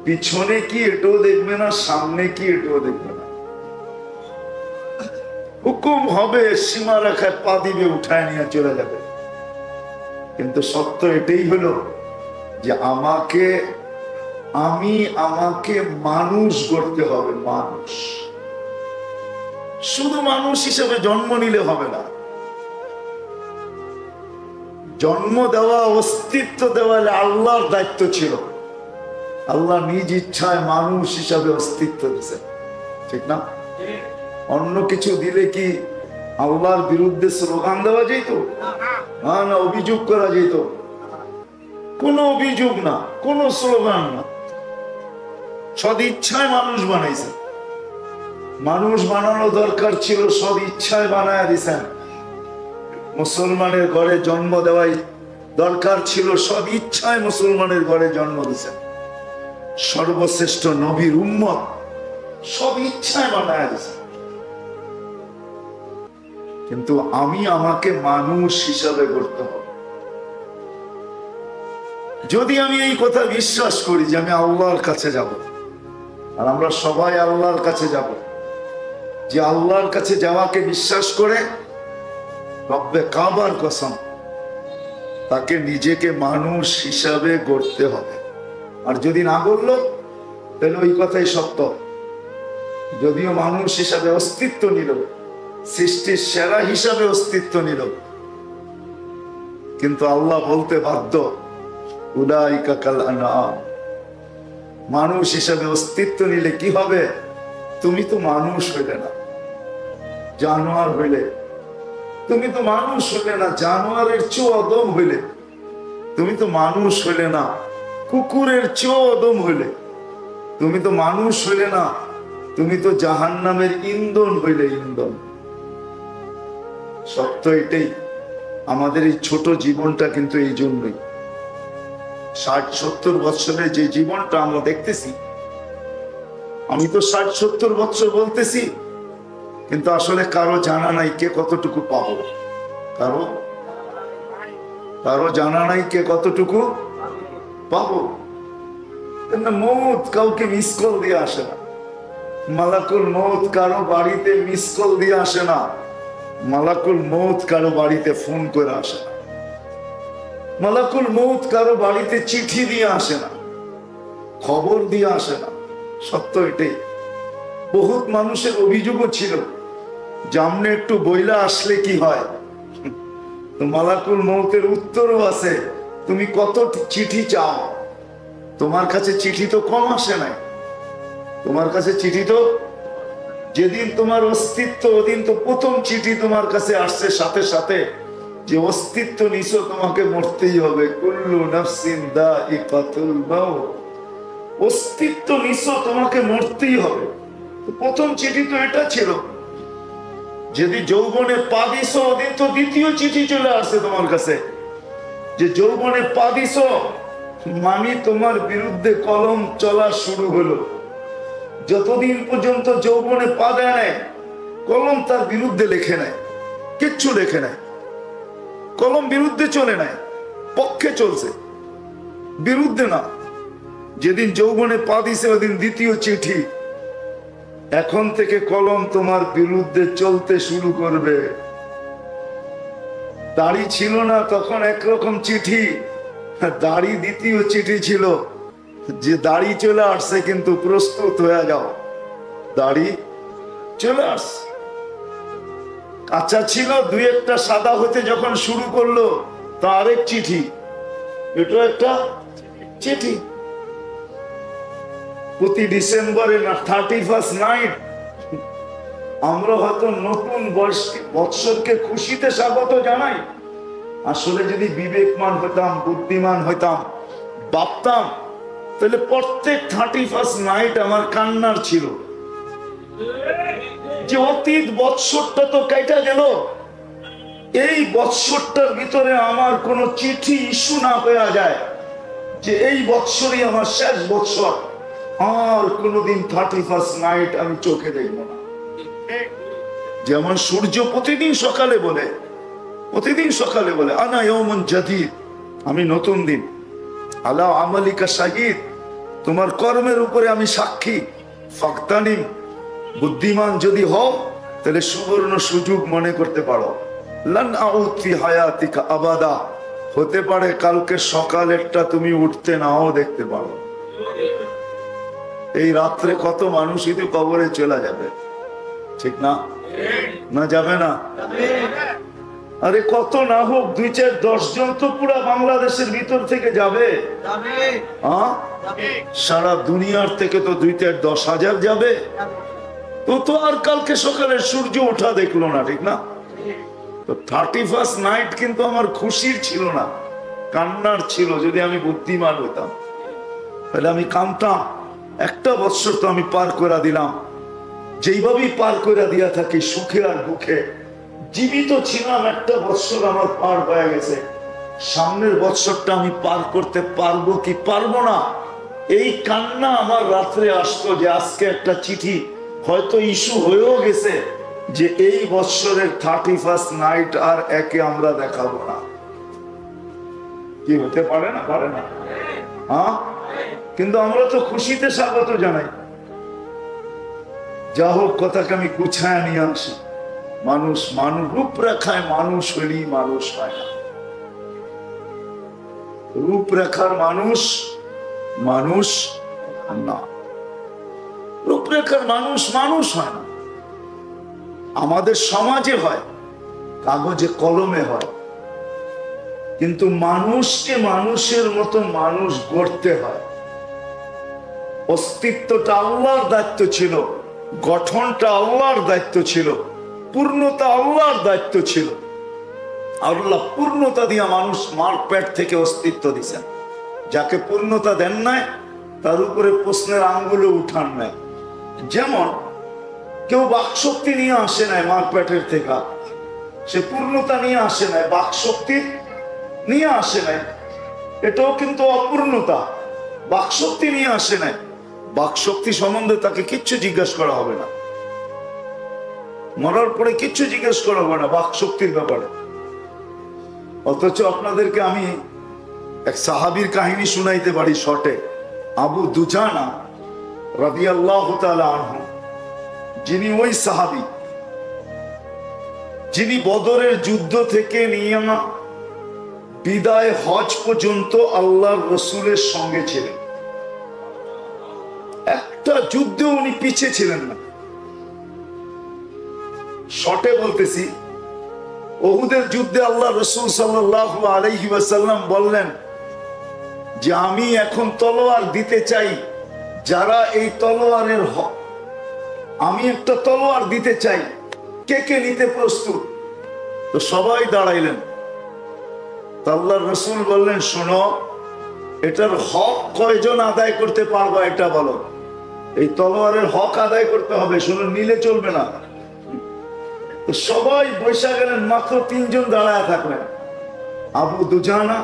পিছনে কি এটাও দেখবে না, সামনে কি এটাও দেখবে না, হুকুম হবে সীমা রেখায় পা দিবে, উঠায় নিয়ে চলে যাবে। কিন্তু সত্য এটাই হলো যে আমাকে মানুষ গড়তে হবে। মানুষ, শুধু মানুষ হিসেবে জন্ম নিলে হবে না, জন্ম দেওয়া, অস্তিত্ব দেওয়া আল্লাহর দায়িত্ব ছিল। আল্লাহ নিজ ইচ্ছায় মানুষ হিসাবে অস্তিত্ব দিয়েছেন, ঠিক না? অন্য কিছু দিলে কি আল্লাহর বিরুদ্ধে স্লোগান দেওয়া যেত? না, অভিযোগ করা যেত। কোনো অভিযোগ না, কোনো স্লোগান না, সদ ইচ্ছায় মানুষ বানাইছে। মানুষ বানানো দরকার ছিল, সদ ইচ্ছায় বানায় দিয়েছেন। মুসলমানের ঘরে জন্ম দেওয়াই দরকার ছিল, সদ ইচ্ছায় মুসলমানের ঘরে জন্ম দিয়েছেন। সর্বশ্রেষ্ঠ নবীর উম্মত সব ইচ্ছায় বানায় দিয়েছেন। কিন্তু আমাকে মানুষ হিসাবে করতে হবে। যদি আমি এই কথা বিশ্বাস করি যে আমি আল্লাহর কাছে যাব, আর আমরা সবাই আল্লাহর কাছে যাব, যে আল্লাহর কাছে যাওয়াকে বিশ্বাস করে রব্বে কাবার কসম তাকে নিজেকে মানুষ হিসাবে গড়তে হবে। আর যদি না করলো তাহলে ওই কথাই সত্য, যদিও মানুষ হিসাবে অস্তিত্ব নিল, সৃষ্টির সেরা হিসাবে অস্তিত্ব নিল, কিন্তু আল্লাহ বলতে বাধ্য উলাইকা কাল আনআম। মানুষ হিসাবে অস্তিত্ব নিলে কি হবে? তুমি তো মানুষ হইলে না, জানোয়ার হইলে। তুমি তো মানুষ হইলে না, জানোয়ারের চেয়ে অদম হইলে। তুমি তো মানুষ হইলে না, কুকুরের চেয়ে অদম হইলে। তুমি তো মানুষ হইলে না, তুমি তো জাহান্নামের ইন্ধন হইলে, ইন্ধন। সত্য এটাই। আমাদের এই ছোট জীবনটা কিন্তু এই জন্যই, 60-70 বছরের যে জীবনটা আমরা দেখতেছি, আমি তো 60-70 বছর বলতেছি, কিন্তু আসলে কারো জানা নাই কে কতটুকু পাবো। কারো জানা নাই কে কতটুকু পাবো। মৌত কাউকে মিস কল দিয়ে আসে না। মালাকুল মৌত কারো বাড়িতে মিস কল দিয়ে আসে না। মালাকুল মৌত কারো বাড়িতে ফোন করে আসে না। মালাকুল মৌত কারো বাড়িতে চিঠি দিয়ে আসে না, খবর দিয়ে আসে না। সত্য এটাই। বহুত মানুষের অভিযোগও ছিল যে আমনে একটু বইলা আসলে কি হয়। তো মালাকুল মৌতের উত্তরও আছে, তুমি কত চিঠি চাও? তোমার কাছে চিঠি তো কম আসে নাই। তোমার কাছে চিঠি তো যেদিন তোমার অস্তিত্ব, ওদিন তো প্রথম চিঠি তোমার কাছে আসছে সাথে সাথে যে অস্তিত্ব নিছো, তোমাকে মরতেই হবে। কুল্লু নাফসিন দাইকাতুল মাউত। অস্তিত্ব নিছো, তোমাকে মরতেই হবে। প্রথম চিঠি তো এটা ছিল। যদি যৌবনে পা দিছো, ওদিন তো দ্বিতীয় চিঠি চলে আসছে তোমার কাছে যে যৌবনে পা দিছো মানে তোমার বিরুদ্ধে কলম চলা শুরু হলো। যতদিন পর্যন্ত যৌবনে পা দেয় নাই, কলম তার বিরুদ্ধে লেখে নাই, কিচ্ছু লেখে নাই। কলম বিরুদ্ধে চলে নাই, পক্ষে চলছে, বিরুদ্ধে না। যেদিন যৌবনে পা দিছে ওদিন দ্বিতীয় চিঠি। এখন থেকে কলম তোমার বিরুদ্ধে চলতে শুরু করবে। দাড়ি ছিল না তখন একরকম চিঠি, দাড়ি দ্বিতীয় চিঠি ছিল যে দাড়ি চলে আসছে, কিন্তু প্রস্তুত হয়ে যাও, দাড়ি চলে আসছে। কাঁচা ছিল, দুই একটা সাদা হতে যখন শুরু করলো তা আরেক চিঠি, এটা একটা চিঠি। প্রতি ডিসেম্বরে না 31st নাইট আমরা হয়তো নতুন বৎসরকে খুশিতে স্বাগত জানাই। আসলে যদি বিবেকমান হইতাম, বুদ্ধিমান হইতাম, ভাবতাম, তাহলে প্রত্যেক 31st নাইট আমার কান্নার ছিল যে অতীত বৎসরটা তো কেটে গেল। এই বৎসরটার ভিতরে আমার কোনো চিঠি ইস্যু না হয়ে যায় যে এই বৎসরই আমার শেষ বৎসর, আর কোনোদিন 31st নাইট আমি চোখে দেখবো না। যেমন সূর্য প্রতিদিন সকালে বলে আনা ইয়াউমুন জাদীদ, আমি নতুন দিন। আলা আমালিকা শাহিদ, তোমার কর্মের উপরে আমি সাক্ষী। ফাকতানিম, বুদ্ধিমান যদি হও তাহলে সুবর্ণ সুযোগ মনে করতে পারো। লান আউদ ফি হায়াতিকা আবাদা, হতে পারে কালকে সকালেরটা তুমি উঠতে নাও দেখতে পারো। এই রাত্রে কত মানুষ কিন্তু কবরে চলে যাবে, ঠিক না? না যাবে না? আরে কত না হোক 2-4-10 জন তো পুরা বাংলাদেশের ভিতর থেকে যাবে। সারা দুনিয়ার থেকে তো 2-10,000 যাবে। তো আর কালকে সকালের সূর্য ওঠা দেখলো না, ঠিক না? তো 31st নাইট কিন্তু আমার খুশির ছিল না, কান্নার ছিল। যদি আমি বুদ্ধিমান হইতাম তাহলে আমি কাঁদতাম, একটা বৎসর তো আমি পার করে দিলাম। যেইভাবেই পার করে দিয়া থাকি, সুখে আর দুঃখে। জীবিত ছিলাম, একটা বৎসর আমার পার হয়ে গেছে। সামনের বৎসরটা আমি পার করতে পারবো কি পারবো না, এই কান্না আমার রাত্রে আসতো। যে আজকে একটা চিঠি হয়তো ইস্যু হয়েও গেছে যে এই বৎসরের 31st নাইট আর একে আমরা দেখাবো না। কি হতে পারে না? পারে না? হ্যাঁ, কিন্তু আমরা তো খুশিতে স্বাগত জানাই। যা হোক, কথাকে আমি গুছায় নিয়ে আসি। মানুষ রূপরেখায় মানুষ হলেই মানুষ হয় না। রূপরেখার মানুষ না, রূপরেখার মানুষ হয় না। আমাদের সমাজে হয়, কাগজে কলমে হয়, কিন্তু মানুষকে মানুষের মতো মানুষ গড়তে হয়। অস্তিত্বটা আল্লাহর দায়িত্ব ছিল, গঠনটা আল্লাহর দায়িত্ব ছিল, পূর্ণতা আল্লাহর দায়িত্ব ছিল। আল্লাহ পূর্ণতা দিয়া মানুষ মার পেট থেকে অস্তিত্ব দিছেন। যাকে পূর্ণতা দেন নাই তার উপরে প্রশ্নের আঙ্গুলে উঠান নাই। যেমন কেউ বাকশক্তি নিয়ে আসে নাই মার পেটের থেকে, সে পূর্ণতা নিয়ে আসে নাই, বাকশক্তি নিয়ে আসে নাই, এটাও কিন্তু অপূর্ণতা। বাকশক্তি নিয়ে আসে নাই, বাকশক্তি সম্বন্ধে তাকে কিচ্ছু জিজ্ঞাসা করা হবে না, মরার পরে কিচ্ছু জিজ্ঞেস করা হবে না বাকশক্তির ব্যাপারে। অথচ আপনাদেরকে আমি এক সাহাবীর কাহিনী শুনাইতে পারি শর্টে। আবু দুজানা রাদিয়াল্লাহু তাআলা আনহু, যিনি ওই সাহাবী যিনি বদরের যুদ্ধ থেকে নিয়ে বিদায় হজ পর্যন্ত আল্লাহর রাসূলের সঙ্গে ছিলেন। একটা যুদ্ধে উনি পিছিয়ে ছিলেন না। শর্টে বলতেছি, উহুদের যুদ্ধে আল্লাহ রাসূল সাল্লাল্লাহু আলাইহি ওয়াসাল্লাম বললেন যে আমি এখন তলোয়ার দিতে চাই, যারা এই তলোয়ারের হক, আমি একটা তলোয়ার দিতে চাই, কে কে নিতে প্রস্তুত? তো সবাই দাঁড়াইলেন। আল্লাহ রাসূল বললেন, শোনো, এটার হক কয়জন আদায় করতে পারবা এটা বলো। এই তলোয়ারের হক আদায় করতে হবে, শুনো, নিলে চলবে না। তো সবাই বৈশা গেলেন, মাত্র 3 জন দাঁড়ায় থাকলেন, আবু দুজানা,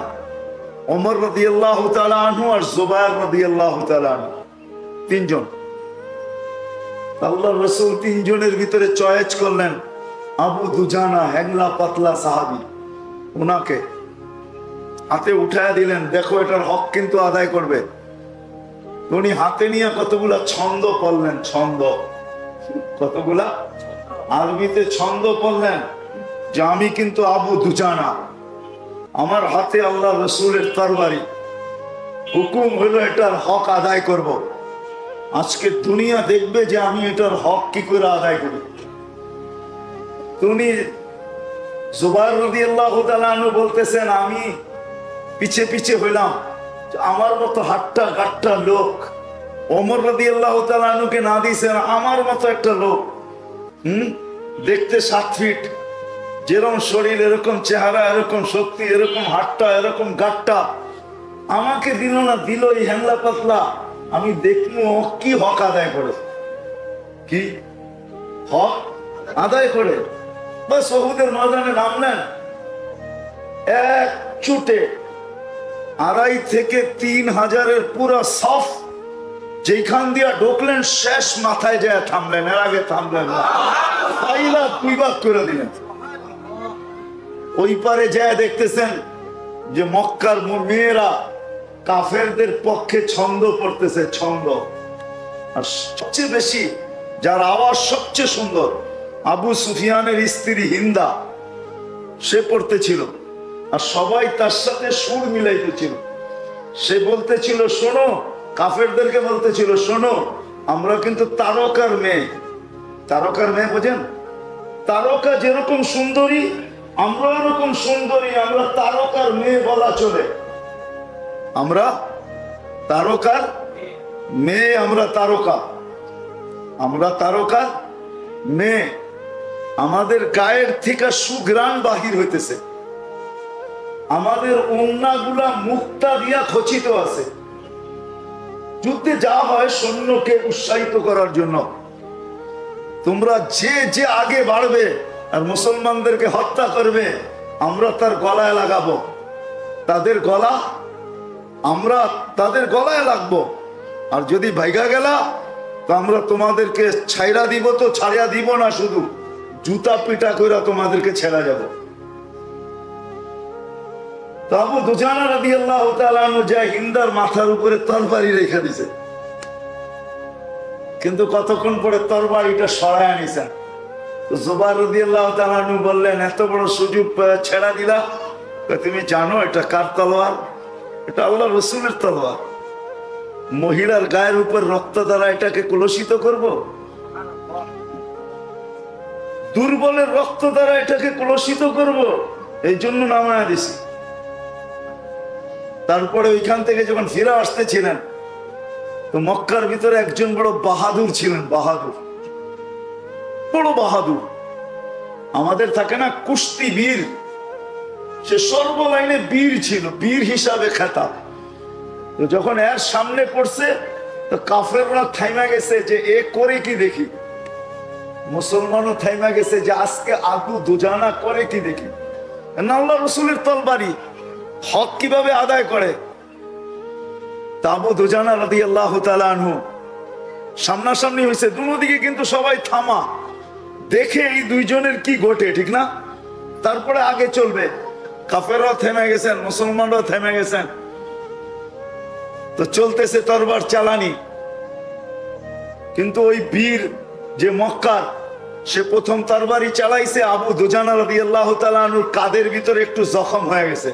ওমর রাদিয়াল্লাহু তাআলা আনহু আর জুবায়ের রাদিয়াল্লাহু তাআলা আনহু, 3 জন। আল্লাহর রাসূল 3 জনের ভিতরে চয়েস করলেন আবু দুজানা, হ্যাংলা পাতলা সাহাবী, ওনাকে হাতে উঠায় দিলেন, দেখো এটার হক কিন্তু আদায় করবে। উনি হাতে নিয়ে কতগুলা ছন্দ পড়লেন, ছন্দ, কতগুলা আরবিতে ছন্দ পড়লেন যে আমি কিন্তু আবু দুজানা, আমার হাতে আল্লাহ রাসূলের তরবারি, হুকুম হলো এটার হক আদায় করব। আজকে দুনিয়া দেখবে যে আমি এটার হক কি করে আদায় করি। উনি জুবায়ের রাদিয়াল্লাহু তাআলা আনহু বলতেছেন, আমি পিছে পিছে হইলাম, আমার মতো হাট্টা গাট্টা লোক ওমর রাদিয়াল্লাহু তাআলা আনহুকে না দিয়েছেন, আমার মতো একটা লোক, দেখতে 7 ফিট, যেরকম শরীর এরকম চেহারা, এরকম শক্তি, এরকম হাট্টা, এরকম গাট্টা, আমাকে দিল না, দিল এই হ্যাংলা পাতলা। আমি দেখবো কি হক আদায় করে, কি হক আদায় করে। বাস উহুদের ময়দানে নামলেন, এক চুটে 2,500 থেকে 3,000 পুরা সাফ যেখান দিয়া ঢুকলেন শেষ মাথায় যায় থামলেন, এর আগে থামলেন না, দুই ভাগ করে দিলেন। ওই পারে যায় দেখতেছেন যে মক্কার মেয়েরা কাফেরদের পক্ষে ছন্দ পড়তেছে, ছন্দ। আর সবচেয়ে বেশি যার আওয়াজ সবচেয়ে সুন্দর আবু সুফিয়ানের স্ত্রী হিন্দা, সে পড়তেছিল আর সবাই তার সাথে সুর মিলাইতেছিল। সে বলতেছিল শোনো, কাফেরদেরকে বলতেছিল শোনো, আমরা কিন্তু তারকার মেয়ে। তারকার মেয়ে বোঝেন? তারকা যেরকম সুন্দরী আমরা এরকম সুন্দরী, আমরা তারকার মেয়ে বলা চলে। আমরা তারকার মেয়ে, আমরা তারকা, আমরা তারকার মেয়ে। আমাদের গায়ের থেকে সুঘ্রাণ বাহির হইতেছে, আমাদের ওড়নাগুলা মুক্তা দিয়া খচিত আছে। যুদ্ধে যা হয় সৈন্যকে উৎসাহিত করার জন্য, তোমরা যে যে আগে বাড়বে আর মুসলমানদেরকে হত্যা করবে আমরা তার গলায় লাগাবো, তাদের গলা আমরা তাদের গলায় লাগবো। আর যদি ভাইগা গেলা তো আমরা তোমাদেরকে ছাইরা দিব, তো ছাড়িয়া দিব না, শুধু জুতা পিটা কইরা তোমাদেরকে ছেড়া যাব। তো আবু দুজানা রাদিয়াল্লাহু তাআলা আনহু যায় হিন্দার মাথার উপরে তরবারি রেখে দিছে, কিন্তু কতক্ষণ পরে তরবারিটা সরায় আনিছেন। জুবাইর রাদিয়াল্লাহু তাআলা আনহু বললেন, এত বড় সুযোগ ছেড়া দিলা, তুমি জানো এটা কার তলোয়ার? এটা আল্লাহ রসুলের তলোয়ার। মহিলার গায়ের উপর রক্ত দ্বারা এটাকে কলুষিত করব? দুর্বলের রক্ত দ্বারা এটাকে কলুষিত করব? এই জন্য নামায়া দিছি। তারপরে ওইখান থেকে যখন ফিরে আসতেছিলেন তো মক্কার ভিতরে একজন বড় বাহাদুর ছিলেন, বাহাদুর, বড় বাহাদুর। আমাদের থাকে না কুস্তি বীর, সে সর্বলাইনে বীর ছিল, বীর হিসাবে খেতাব। তো যখন এর সামনে পড়ছে তো কাফেররা থাইমা গেছে যে এ করে কি দেখি, মুসলমানও থাইমা গেছে যে আজকে আবু দুজানা করে কি দেখি। আল্লাহ রসুলের তরবারি হক কিভাবে আদায় করে। তা আবু দুজানা রাদিয়াল্লাহু তাআলা আনহু সামনাসামনি হয়েছে, দুদিকে কিন্তু সবাই থামা, দেখে এই দুইজনের কি ঘটে, ঠিক না? তারপরে আগে চলবে। কাফেররাও থেমে গেছেন, মুসলমানরাও থেমে গেছেন। তো চলতেছে তরবার চালানি, কিন্তু ওই বীর যে মক্কার, সে প্রথম তরবারি চালাইছে। আবু দুজানা রাদিয়াল্লাহু তাআলা আনহুর কাঁধের ভিতরে একটু জখম হয়ে গেছে।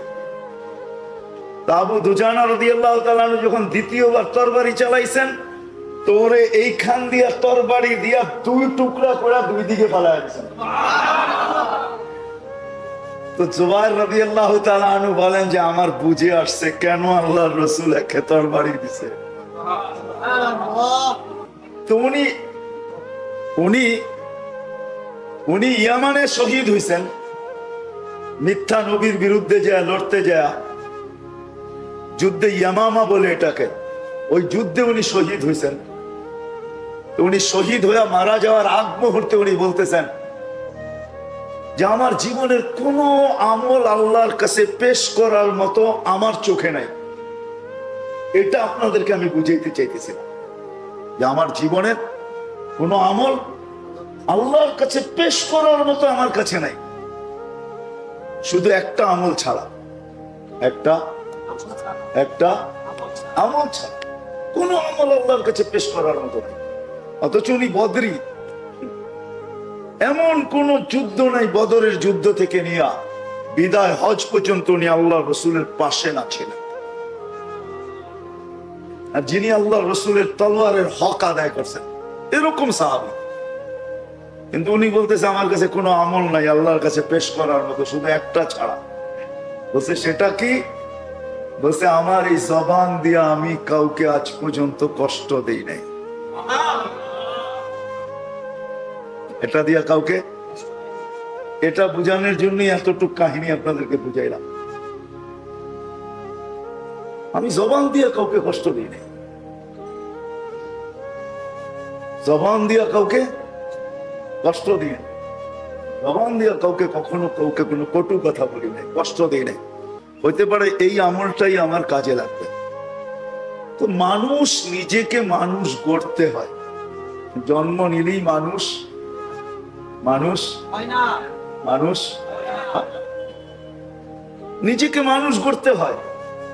তা আবু দুজানা রাদিয়াল্লাহু তাআলা আনহু যখন দ্বিতীয়বার তরবারি চালাইছেন তো ওরে এইখান দিয়া তরবারি দিয়া দুই টুকরা করে দুই দিকে ফালায় দিয়েছেন। তো জুবাইর রাদিয়াল্লাহু তাআলা আনহু বলেন যে আমার বুঝে আসছে কেন আল্লাহর রাসূল একে তরবারি দিছে। তো উনি ইয়ামানে শহীদ হইছেন, মিথ্যা নবীর বিরুদ্ধে যায় লড়তে যায়, যুদ্ধে ইয়ামামা বলে এটাকে, ওই যুদ্ধে উনি শহীদ হইছেন। উনি শহীদ হয়ে মারা যাওয়ার আগ মুহূর্তে উনি বলতেছেন যে আমার জীবনের কোন আমল আল্লাহর কাছে পেশ করার মতো আমার চোখে নাই। এটা আপনাদেরকে আমি বুঝাইতে চাইতেছিলাম যে আমার জীবনের কোন আমল আল্লাহর কাছে পেশ করার মতো আমার কাছে নাই, শুধু একটা আমল ছাড়া, একটা আমল ছাড়া কোন আমল আল্লাহর কাছে পেশ করার মতো নাই। অথচ উনি বদরি, এমন কোন যুদ্ধ নাই বদরের যুদ্ধ থেকে নিয়ে বিদায় হজ পর্যন্ত উনি আল্লাহ রসুলের পাশে না ছিলেন। আর যিনি আল্লাহ রসুলের তলোয়ারের হক আদায় করছেন এরকম সাহাবী, কিন্তু উনি বলতেছে আমার কাছে কোনো আমল নাই আল্লাহর কাছে পেশ করার মতো, শুধু একটা ছাড়া। বলছে সেটা কি? বলছে আমার এই জবান দিয়ে আমি কাউকে আজ পর্যন্ত কষ্ট দেই নাই। এটা দিয়া কাউকে, এটা বুঝানোর জন্যই এতটুকু কাহিনী আপনাদেরকে বুঝাইলাম। আমি জবান দিয়ে কাউকে কষ্ট দিই নাই, জবান দিয়া কাউকে কষ্ট দিই নাই, জবান দিয়া কাউকে কখনো কাউকে কোনো কটু কথা বলি নাই, কষ্ট দিই নাই। হইতে পারে এই আমলটাই আমার কাজে লাগবে। তো তো মানুষ নিজেকে মানুষ গড়তে হয়। জন্ম নিলেই মানুষ মানুষ মানুষ নিজেকে মানুষ গড়তে হয়।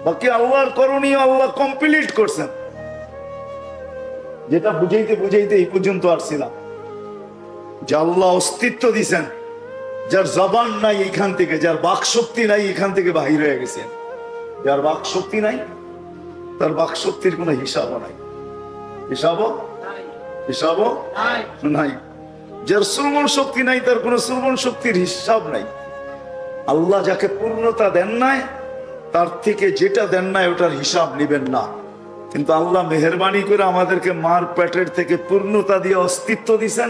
বাকি আল্লাহর করণীয় আল্লাহ কমপ্লিট করছেন। যেটা বুঝাইতে বুঝাইতে এই পর্যন্ত আসছিলাম, যে আল্লাহ অস্তিত্ব দিছেন, যার জবান নাই এখান থেকে, যার বাক শক্তি নাই এখান থেকে বাহির হয়ে গেছে। যার বাক শক্তি নাই তার বাক শক্তির কোনো হিসাবও নাই, হিসাবও নাই। যার শ্রবণ শক্তি নাই তার কোনো শ্রবণ শক্তির হিসাব নাই। আল্লাহ যাকে পূর্ণতা দেন নাই তার থেকে যেটা দেন নাই ওটার হিসাব নিবেন না। কিন্তু আল্লাহ মেহেরবানি করে আমাদেরকে মার পেটের থেকে পূর্ণতা দিয়ে অস্তিত্ব দিছেন,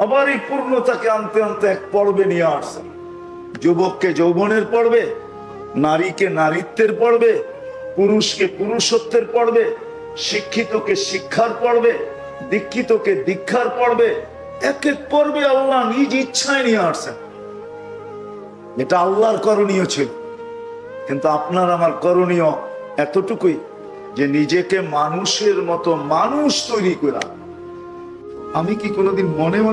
আবার এই পূর্ণতাকে আনতে আনতে এক পর্বে নিয়ে আসছেন। যুবককে যৌবনের পর্বে, নারীকে নারীত্বের পর্বে, পুরুষকে পুরুষত্বের পর্বে, শিক্ষিতকে শিক্ষার পর্বে, দীক্ষিতকে দীক্ষার পর্বে, এক এক পর্বে আল্লাহ নিজ ইচ্ছায় নিয়ে আসছেন। এটা আল্লাহর করণীয় ছিল। কিন্তু আপনার আমার করণীয় এতটুকুই যে নিজেকে মানুষের মতো মানুষ তৈরি করা। আমি কি কোনোদিন মনে মনে